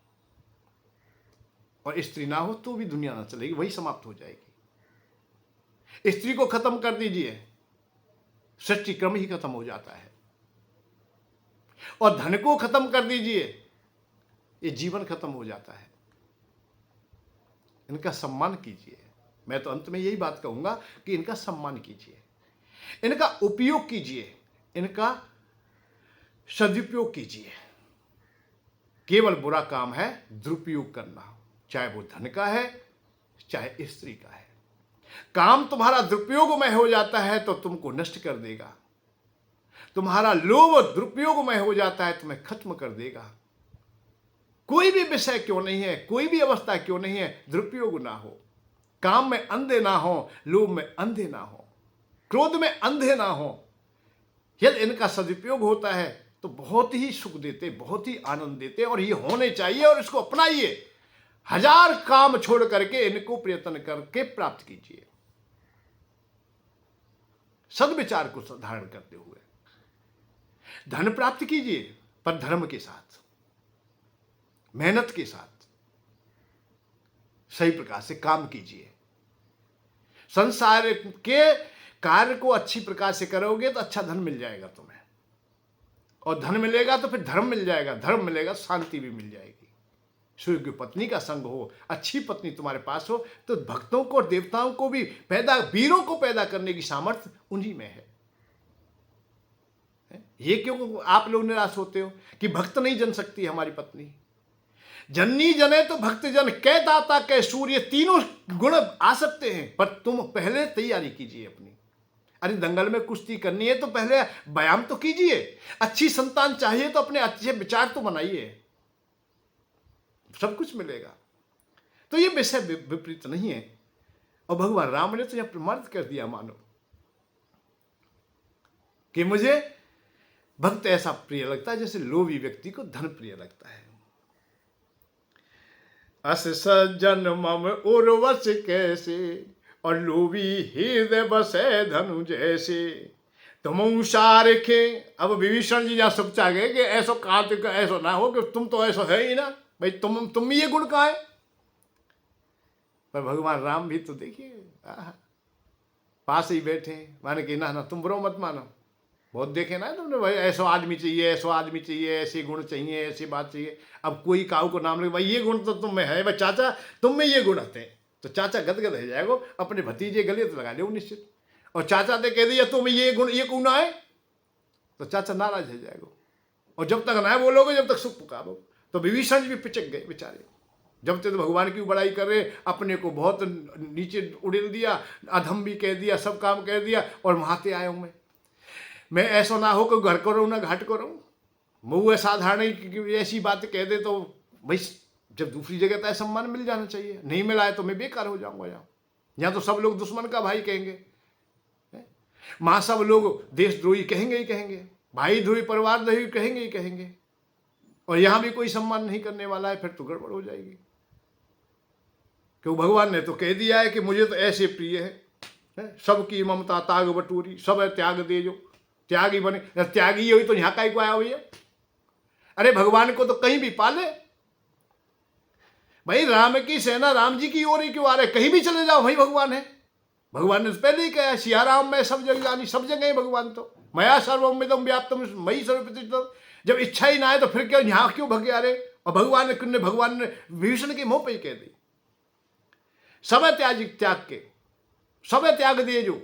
और स्त्री ना हो तो भी दुनिया ना चलेगी, वही समाप्त हो जाएगी। स्त्री को खत्म कर दीजिए, सृष्टि क्रम ही खत्म हो जाता है। और धन को खत्म कर दीजिए, ये जीवन खत्म हो जाता है। इनका सम्मान कीजिए। मैं तो अंत में यही बात कहूंगा कि इनका सम्मान कीजिए, इनका उपयोग कीजिए, इनका सदुपयोग कीजिए। केवल बुरा काम है दुरुपयोग करना, चाहे वो धन का है चाहे स्त्री का है। काम तुम्हारा दुरुपयोगमय हो जाता है तो तुमको नष्ट कर देगा। तुम्हारा लोभ दुरुपयोगमय हो जाता है, तुम्हें खत्म कर देगा। कोई भी विषय क्यों नहीं है, कोई भी अवस्था क्यों नहीं है, दुरुपयोग ना हो, काम में अंधे ना हो, लोभ में अंधे ना हो, क्रोध में अंधे ना हो। यदि इनका सदुपयोग होता है तो बहुत ही सुख देते, बहुत ही आनंद देते, और ये होने चाहिए और इसको अपनाइए। 1000 काम छोड़ करके इनको प्रयत्न करके प्राप्त कीजिए, सद्विचार को धारण करते हुए धन प्राप्त कीजिए, पर धर्म के साथ, मेहनत के साथ, सही प्रकार से काम कीजिए। संसार के कार्य को अच्छी प्रकार से करोगे तो अच्छा धन मिल जाएगा तुम्हें, और धन मिलेगा तो फिर धर्म मिल जाएगा, धर्म मिलेगा, शांति भी मिल जाएगी। सूर्य की पत्नी का संग हो, अच्छी पत्नी तुम्हारे पास हो, तो भक्तों को और देवताओं को भी पैदा, वीरों को पैदा करने की सामर्थ्य उन्हीं में है। ये क्यों आप लोग निराश होते हो कि भक्त नहीं जन सकती हमारी पत्नी? जननी जने तो भक्त जन, कै दाता कै सूर्य, तीनों गुण आ सकते हैं, पर तुम पहले तैयारी कीजिए अपनी। अरे दंगल में कुश्ती करनी है तो पहले व्यायाम तो कीजिए। अच्छी संतान चाहिए तो अपने अच्छे विचार तो बनाइए, सब कुछ मिलेगा। तो ये विषय विपरीत नहीं है, और भगवान राम ने तो यह प्रमाणित कर दिया मानो कि मुझे भक्त ऐसा प्रिय लगता है जैसे लोभी व्यक्ति को धन प्रिय लगता है। अस सज्जन मम उर्वश कैसे, और लोभी हृदय बसे धनु जैसे। तुम उषारेखे, अब विभीषण जी जहां सोचा गए कि ऐसा कार्तिक ऐसा ना हो कि तुम तो ऐसा है ही ना भाई, तुम ये गुण कहाँ है। पर भगवान राम भी तो देखिए पास ही बैठे, माने कि ना तुम बुरो मत मानो, बहुत देखे ना तुमने भाई, ऐसा आदमी चाहिए, ऐसा आदमी चाहिए, ऐसे गुण चाहिए, ऐसी बात चाहिए। अब कोई काऊ को नाम ले, भाई ये गुण तो तुम में है, भाई चाचा तुम में ये गुण आते हैं, तो चाचा गदगद हो जाएगा, अपने भतीजे गले तो लगा दो निश्चित। और चाचा ने कह दिया तुम ये गुण आए, तो चाचा नाराज हो जाएगा, और जब तक ना बोलोगे जब तक सुख पुकारो। तो विभीषण भी पिचक गए बेचारे, जब तक तो भगवान की बड़ाई कर रहे, अपने को बहुत नीचे उड़ेल दिया, अधम भी कह दिया, सब काम कह दिया, और वहां आया हूं मैं ऐसा ना हो कि घर करो ना घाट करो। मुँह साधारण ऐसी बात कह दे तो भाई, जब दूसरी जगह तो सम्मान मिल जाना चाहिए, नहीं मिला है तो मैं बेकार हो जाऊंगा। यहाँ तो सब लोग दुश्मन का भाई कहेंगे, माँ सब लोग देशद्रोही कहेंगे ही कहेंगे, भाई द्रोही परिवार द्रोही कहेंगे ही कहेंगे, और यहाँ भी कोई सम्मान नहीं करने वाला है, फिर तो गड़बड़ हो जाएगी। क्यों भगवान ने तो कह दिया है कि मुझे तो ऐसे प्रिय है, सबकी ममता ताग बटूरी, सब त्याग दे जो त्यागी बने। त्यागी हुई तो यहाँ का ही को आया भैया? अरे भगवान को तो कहीं भी पाले भाई, राम की सेना राम जी की ओर ही क्यों आ रहे, कहीं भी चले जाओ भाई भगवान है। भगवान ने पहले ही कहा सिया राम मैं सब जगह जानी, सब जगह ही भगवान, तो मया सर्वमिदं व्याप्तम मयि सर्वप्रतिष्ठितम्। जब इच्छा ही ना है तो फिर क्यों यहाँ क्यों भगे आ रहे? और भगवान ने विभीषण के मुंह पे ही कह दी, सब त्याग के सब त्याग दिए जो।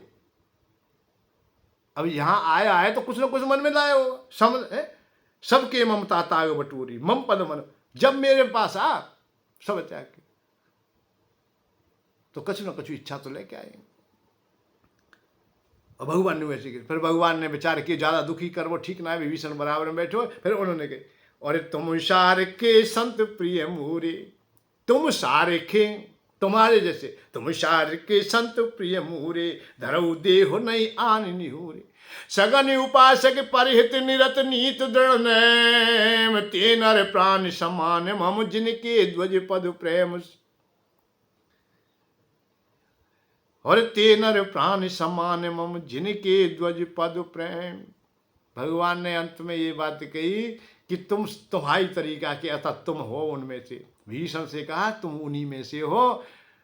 अब यहां आया है तो कुछ ना कुछ मन में लाया होगा, समझ सबके ममता ताग बटूरी मम पद मन, जब मेरे पास आ सब त्याग के, तो कुछ ना कुछ इच्छा तो लेके आए। और भगवान ने वैसे फिर भगवान ने विचार किया ज्यादा दुखी कर वो ठीक ना है, विभीषण बराबर में बैठो। फिर उन्होंने कहा और तुम सारे के संत प्रिय मोरे, तुम सारे के तुम्हारे जैसे, तुम सारे के संत प्रिय मोरे, धरऊ देहो नहीं आन निहोरे। सगन उपासक परिहित निरत नीत दृढ़ नेम, ते नर प्राण समान मम जिनके ध्वज पद प्रेम। और ते नर प्राण समान मम जिनके ध्वज पद प्रेम। भगवान ने अंत में ये बात कही कि तुम्हारी तरीका के, अर्थात तुम हो उनमें से। विभीषण से कहा तुम उन्हीं में से हो,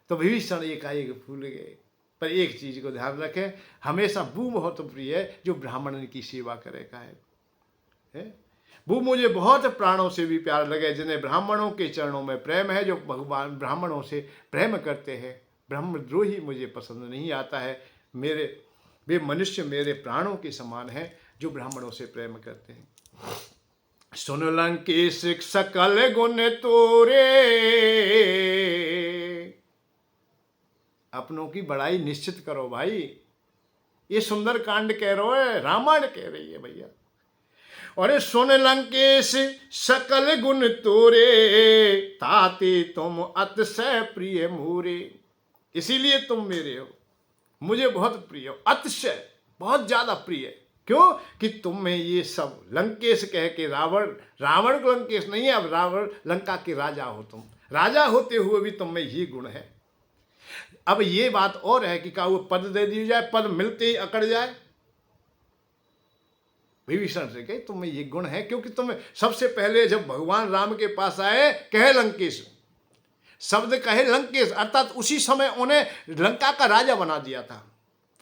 तो विभीषण एकाएक भूल गए। पर एक चीज को ध्यान रखें, हमेशा वो बहुत प्रिय है जो ब्राह्मण की सेवा करेगा है? वो मुझे बहुत प्राणों से भी प्यार लगे, जिन्हें ब्राह्मणों के चरणों में प्रेम है, जो भगवान ब्राह्मणों से प्रेम करते हैं। ब्रह्मद्रोही मुझे पसंद नहीं आता है। मेरे वे मनुष्य मेरे प्राणों के समान हैं जो ब्राह्मणों से प्रेम करते हैं। सुन लंकेश सकल गुण तोरे, अपनों की बड़ाई निश्चित करो भाई। ये सुंदर कांड कह रहे हो, रामायण कह रही है भैया। और सुन लंकेश सकल गुण तोरे, ताते तुम अतिशय प्रिय मोरे। इसीलिए तुम मेरे हो, मुझे बहुत प्रिय हो, अतिशय बहुत ज्यादा प्रिय। क्यों? कि तुम में ये सब, लंकेश कह के रावण को लंकेश नहीं है, अब रावण लंका के राजा हो तुम। राजा होते हुए भी तुम में ये गुण है। अब ये बात और है कि क्या वो पद दे दी जाए, पद मिलते ही अकड़ जाए। विभीषण से कहे तुम में ये गुण है, क्योंकि तुम सबसे पहले जब भगवान राम के पास आए कहे लंकेश, शब्द कहे लंकेश, अर्थात उसी समय उन्हें लंका का राजा बना दिया था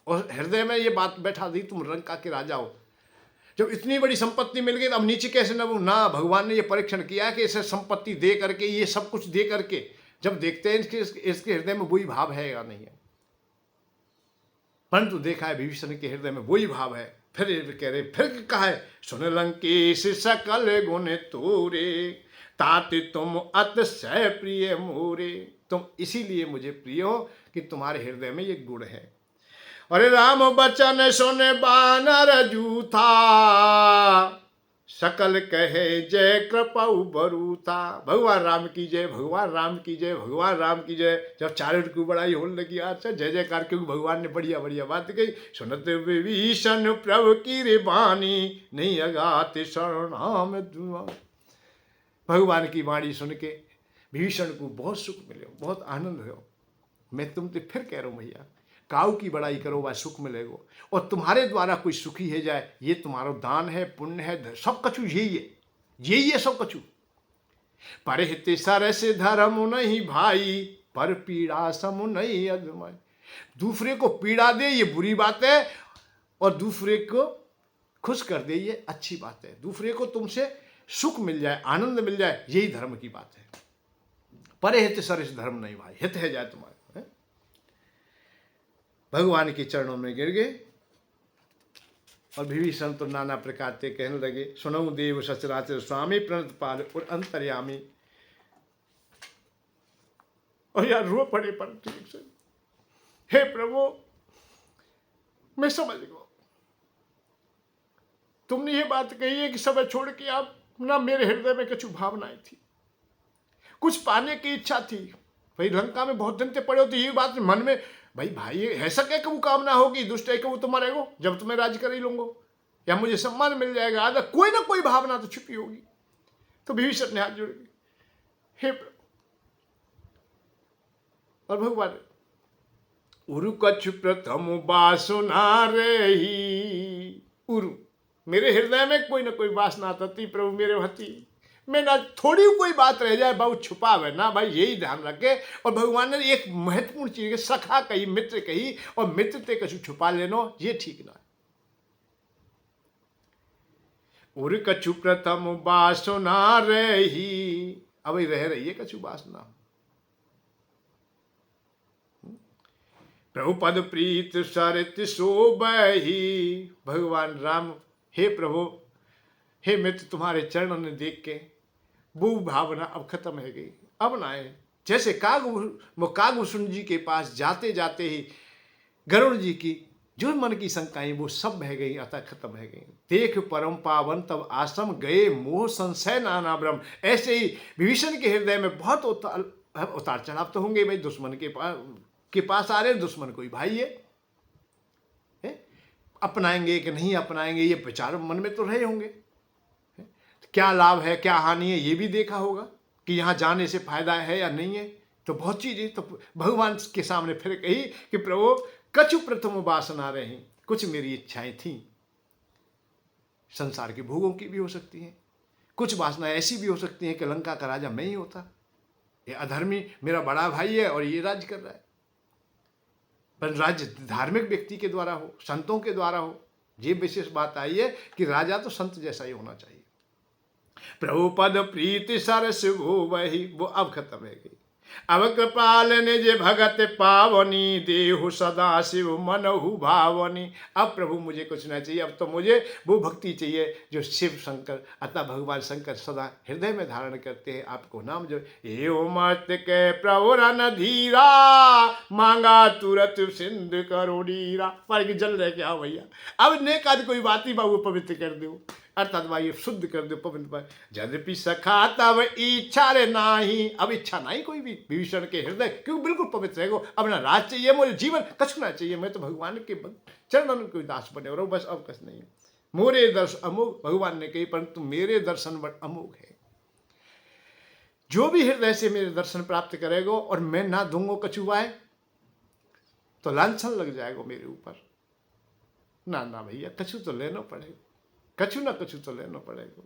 और हृदय में ये बात बैठा दी तुम लंका के राजा हो। जब इतनी बड़ी संपत्ति मिल गई तो अब नीचे कैसे ना भगवान ने ये परीक्षण किया कि इसे संपत्ति दे करके, ये सब कुछ दे करके जब देखते हैं इसके हृदय में वही भाव है या नहीं है। परंतु देखा है विभीषण के हृदय में वही भाव है। फिर कह रहे, फिर कहा है सुन लंकेश सकल गुण तोरे, ताते तुम अतिशय प्रिय मोरे। तुम इसीलिए मुझे प्रिय हो कि तुम्हारे हृदय में ये गुण है। अरे राम बचन सुन बानर जूथा, सकल कहे जय कृपाऊ बरूथा। भगवान राम की जय, भगवान राम की जय, भगवान राम की जय। जब चारों की बड़ाई होने लगी, अच्छा जय जयकार, क्योंकि भगवान ने बढ़िया बढ़िया बात कही। सुनत विभीषण प्रभु की रे बानी, नहीं अगात शरणाम दुआ। भगवान की वाणी सुन के विभीषण को बहुत सुख मिले, बहुत आनंद हो। मैं तुमसे फिर कह रहा हूँ भैया, काऊ की बड़ाई करो वह सुख मिलेगा, और तुम्हारे द्वारा कोई सुखी है जाए, ये तुम्हारा दान है, पुण्य है, सब कछु यही है सब कछु। परहित सरस धर्म नहीं भाई, पर पीड़ा सम नहीं अधमाई। दूसरे को पीड़ा दे ये बुरी बात है, और दूसरे को खुश कर दे ये अच्छी बात है। दूसरे को तुमसे सुख मिल जाए, आनंद मिल जाए, यही धर्म की बात है। परहित सरस धर्म नहीं भाई, हित है जाए तुम्हारे। भगवान के चरणों में गिर गए और विभीषण तो नाना प्रकार से कहने लगे, सुनऊ देव सचराचर स्वामी प्रणत पाल और अंतर्यामी। और यार रो पड़े पर ठीक से, हे प्रभु मैं समझ गया, तुमने ये बात कही है कि सब छोड़ के आप ना, मेरे हृदय में कुछ भावनाएं थी, कुछ पाने की इच्छा थी। भाई लंका में बहुत दिन से पड़े हो, तो ये बात मन में भाई ऐसा क्या कबू कामना होगी, दुष्ट है कि वो तुम्हारे को जब तुम्हें राज कर ही लूंगा, या मुझे सम्मान मिल जाएगा, आधा कोई ना कोई भावना तो छुपी होगी। तो विभीषण ने हाथ जोड़ के, हे और भगवान उरु कछु प्रथम वासना रही। उरु मेरे हृदय में कोई ना कोई वासना थी प्रभु मेरे भती में, ना थोड़ी कोई बात रह जाए बहुत छुपावे ना भाई, यही ध्यान रखे। और भगवान ने एक महत्वपूर्ण चीज सखा कही, मित्र कही, और मित्र ते कछु छुपा लेनो ये ठीक ना। उर कछु प्रथम वासना रही, अब रह रही है कछु वासना। प्रभु पद प्रीत सरित शोभहि। भगवान राम, हे प्रभु, हे मित्र, तुम्हारे चरणों ने देख के वो भावना अब खत्म है गई, अब ना है। जैसे कागभूषण जी के पास जाते जाते ही गरुड़ जी की जो मन की शंकाएं वो सब बह गई, अतः खत्म है गई। देख परम पावन तब आश्रम गए, मोह संशय नाना ब्रह्म। ऐसे ही विभीषण के हृदय में बहुत उतार चढ़ाव तो होंगे भाई। दुश्मन के पास आ रहे, दुश्मन कोई भाई है, अपनाएंगे कि नहीं अपनाएंगे ये विचार मन में तो रहे होंगे। क्या लाभ है क्या हानि है ये भी देखा होगा कि यहाँ जाने से फायदा है या नहीं है। तो बहुत चीजें तो भगवान के सामने फिर कही कि प्रभु कछु प्रथम वासना रही, कुछ मेरी इच्छाएं थी, संसार के भोगों की भी हो सकती हैं, कुछ वासना ऐसी भी हो सकती हैं कि लंका का राजा मैं ही होता, ये अधर्मी मेरा बड़ा भाई है और ये राज कर रहा है। पर राज्य धार्मिक व्यक्ति के द्वारा हो, संतों के द्वारा हो। ये विशेष बात आई है कि राजा तो संत जैसा ही होना चाहिए। प्रभुपद प्रीति सरस वो वही, वो अब खत्म है गई। अब कृपाल निज भगत पावनी, देहु सदा शिव मनहु भावनी। अब प्रभु मुझे कुछ नहीं चाहिए, अब तो मुझे वो भक्ति चाहिए जो शिव शंकर अतः भगवान शंकर सदा हृदय में धारण करते हैं आपको नाम। जो एव मत के प्रभु रन धीरा, मांगा तुरत सिंध करोड़ीरा। पर कि जल रहे क्या भैया, अब नेक आदि कोई बात ही बाबू पवित्र कर दो, अर्थात भाई शुद्ध कर दो पवित्र। यद्यपि सखा तब इच्छा रे नाही, अब इच्छा नहीं कोई भी विभीषण के हृदय, क्योंकि बिल्कुल पवित्र है। अब ना राज चाहिए मुझे, जीवन कछु ना चाहिए, मैं तो भगवान के चरणों के दास बने और बस, अब कछ नहीं। मोरे दर्शन अमोघ, भगवान ने कही, परंतु मेरे दर्शन बड़ अमोघ है। जो भी हृदय से मेरे दर्शन प्राप्त करेगा और मैं ना दूंगा कछुआए तो लांछन लग जाएगा मेरे ऊपर। ना ना भैया, कछु तो लेना पड़ेगा, कछु ना कछु तो लेना पड़ेगा।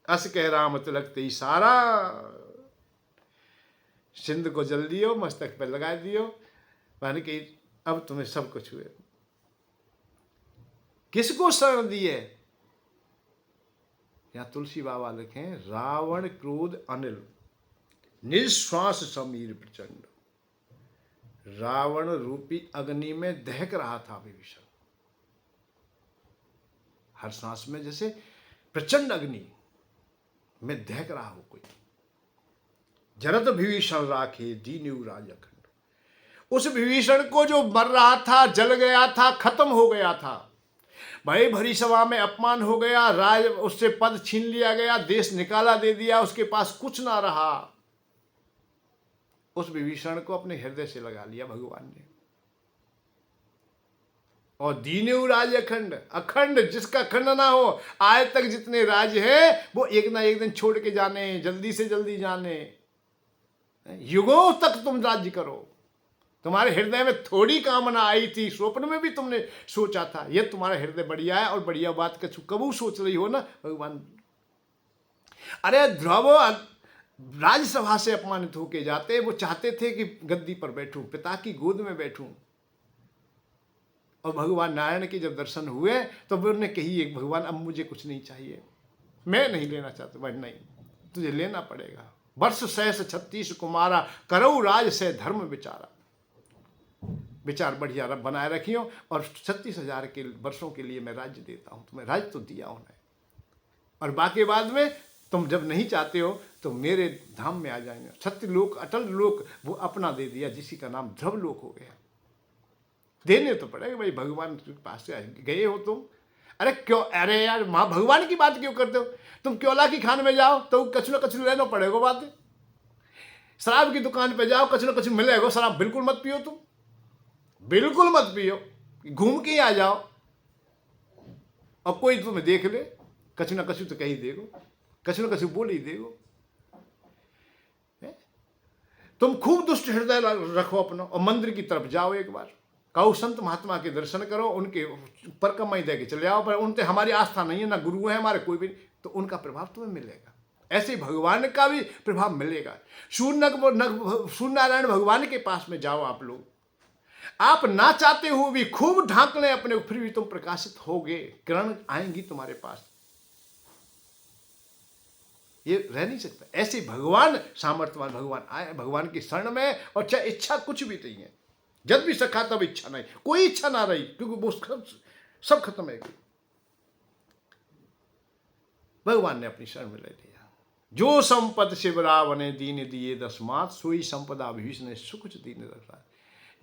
अस कह राम तिलक ते इशारा, सिंध को जल दियो, मस्तक पे लगा दियो, माने कि अब तुम्हें सब कुछ हुए। किसको शरण दिए? यहां तुलसी बाबा लिखे, रावण क्रोध अनिल, निश्वास समीर प्रचंड। रावण रूपी अग्नि में दहक रहा था विभीषण, हर सांस में जैसे प्रचंड अग्नि में दहक रहा हो कोई। जरत विभीषण राखे दीन्यु राज अखंड। उस विभीषण को जो मर रहा था, जल गया था, खत्म हो गया था, भय भरी सभा में अपमान हो गया, राज उससे पद छीन लिया गया, देश निकाला दे दिया, उसके पास कुछ ना रहा। उस विभीषण को अपने हृदय से लगा लिया भगवान ने। और दीन्यु राज अखंड, अखंड जिसका खंड ना हो, आज तक जितने राज्य हैं वो एक ना एक दिन छोड़ के जाने, जल्दी से जल्दी जाने। युगों तक तुम राज्य करो, तुम्हारे हृदय में थोड़ी कामना आई थी, स्वप्न में भी तुमने सोचा था, ये तुम्हारा हृदय बढ़िया है और बढ़िया बात कबू सोच रही हो ना भगवान। अरे ध्रुव राज्यसभा से अपमानित होके जाते, वो चाहते थे कि गद्दी पर बैठूं, पिता की गोद में बैठूं। और भगवान नारायण के जब दर्शन हुए तो उन्होंने कही, एक भगवान अब मुझे कुछ नहीं चाहिए, मैं नहीं लेना चाहता। भाई नहीं, तुझे लेना पड़ेगा। वर्ष 36 कुमारा, करऊ राज से धर्म विचारा। विचार बढ़िया बनाए रखियो और 36,000 के वर्षों के लिए मैं राज्य देता हूं तुम्हें। राज्य तो दिया उन्हें, और बाकी बाद में तुम जब नहीं चाहते हो तो मेरे धाम में आ जाएंगे। सत्य लोक, अटल लोक वो अपना दे दिया, जिसी का नाम ध्रुव लोक हो गया। देने तो पड़ेगा भाई, भगवान के पास से गए हो तुम। अरे क्यों, अरे यार माँ भगवान की बात क्यों करते हो? तुम क्योला की खान में जाओ तो कछु ना कछु लेना पड़ेगा बात। शराब की दुकान पे जाओ, कछु ना कछु मिलेगा, शराब बिल्कुल मत पियो, तुम बिल्कुल मत पियो, घूम के ही आ जाओ और कोई तुम्हें देख ले, कछु ना कछु तो कही देगो, कछु ना कछु बोल ही देगो। तुम खूब दुष्ट हृदय रखो अपना और मंदिर की तरफ जाओ, एक बार कहो संत महात्मा के दर्शन करो, उनके पर कमाई दे के चले आओ, पर उनसे हमारी आस्था नहीं है, ना गुरु है हमारे कोई भी, तो उनका प्रभाव तुम्हें मिलेगा। ऐसे भगवान का भी प्रभाव मिलेगा। सूर्यनारायण भगवान के पास में जाओ आप लोग, आप ना चाहते हो भी खूब ढांक लें अपने, फिर भी तुम प्रकाशित होगे, किरण आएंगी तुम्हारे पास। ये रह नहीं सकता। ऐसे भगवान सामर्थ्यवान भगवान आए भगवान की शरण में, और चाहे इच्छा कुछ भी नहीं है, जब भी सखा तब इच्छा नहीं, कोई इच्छा ना रही, क्योंकि वो सब खत्म है। भगवान ने अपनी शरण में ले लिया। जो संपद शिव रावण दीन दिए दसमात, सोई संपदा विभीषण ने सुकुच दीन रखा।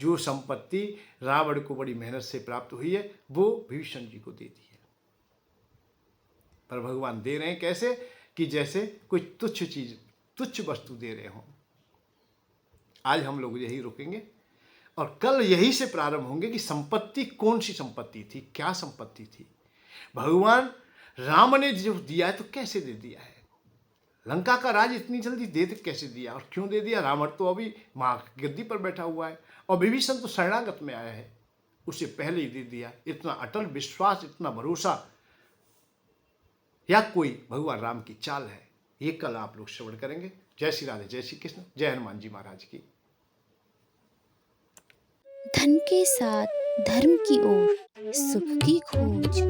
जो संपत्ति रावण को बड़ी मेहनत से प्राप्त हुई है वो विभीषण जी को दे दी है। पर भगवान दे रहे हैं कैसे, कि जैसे कोई तुच्छ चीज, तुच्छ वस्तु दे रहे हो। आज हम लोग यही रुकेंगे और कल यही से प्रारंभ होंगे कि संपत्ति कौन सी संपत्ति थी, क्या संपत्ति थी। भगवान राम ने जो दिया है तो कैसे दे दिया है, लंका का राज इतनी जल्दी दे कैसे दिया और क्यों दे दिया। रावण तो अभी मां गद्दी पर बैठा हुआ है और विभीषण तो शरणागत में आया है, उसे पहले ही दे दिया। इतना अटल विश्वास, इतना भरोसा, या कोई भगवान राम की चाल है, ये कल आप लोग श्रवण करेंगे। जय श्री राधे, जय श्री कृष्ण, जय हनुमान जी महाराज की। धन के साथ धर्म की ओर सुख की खोज।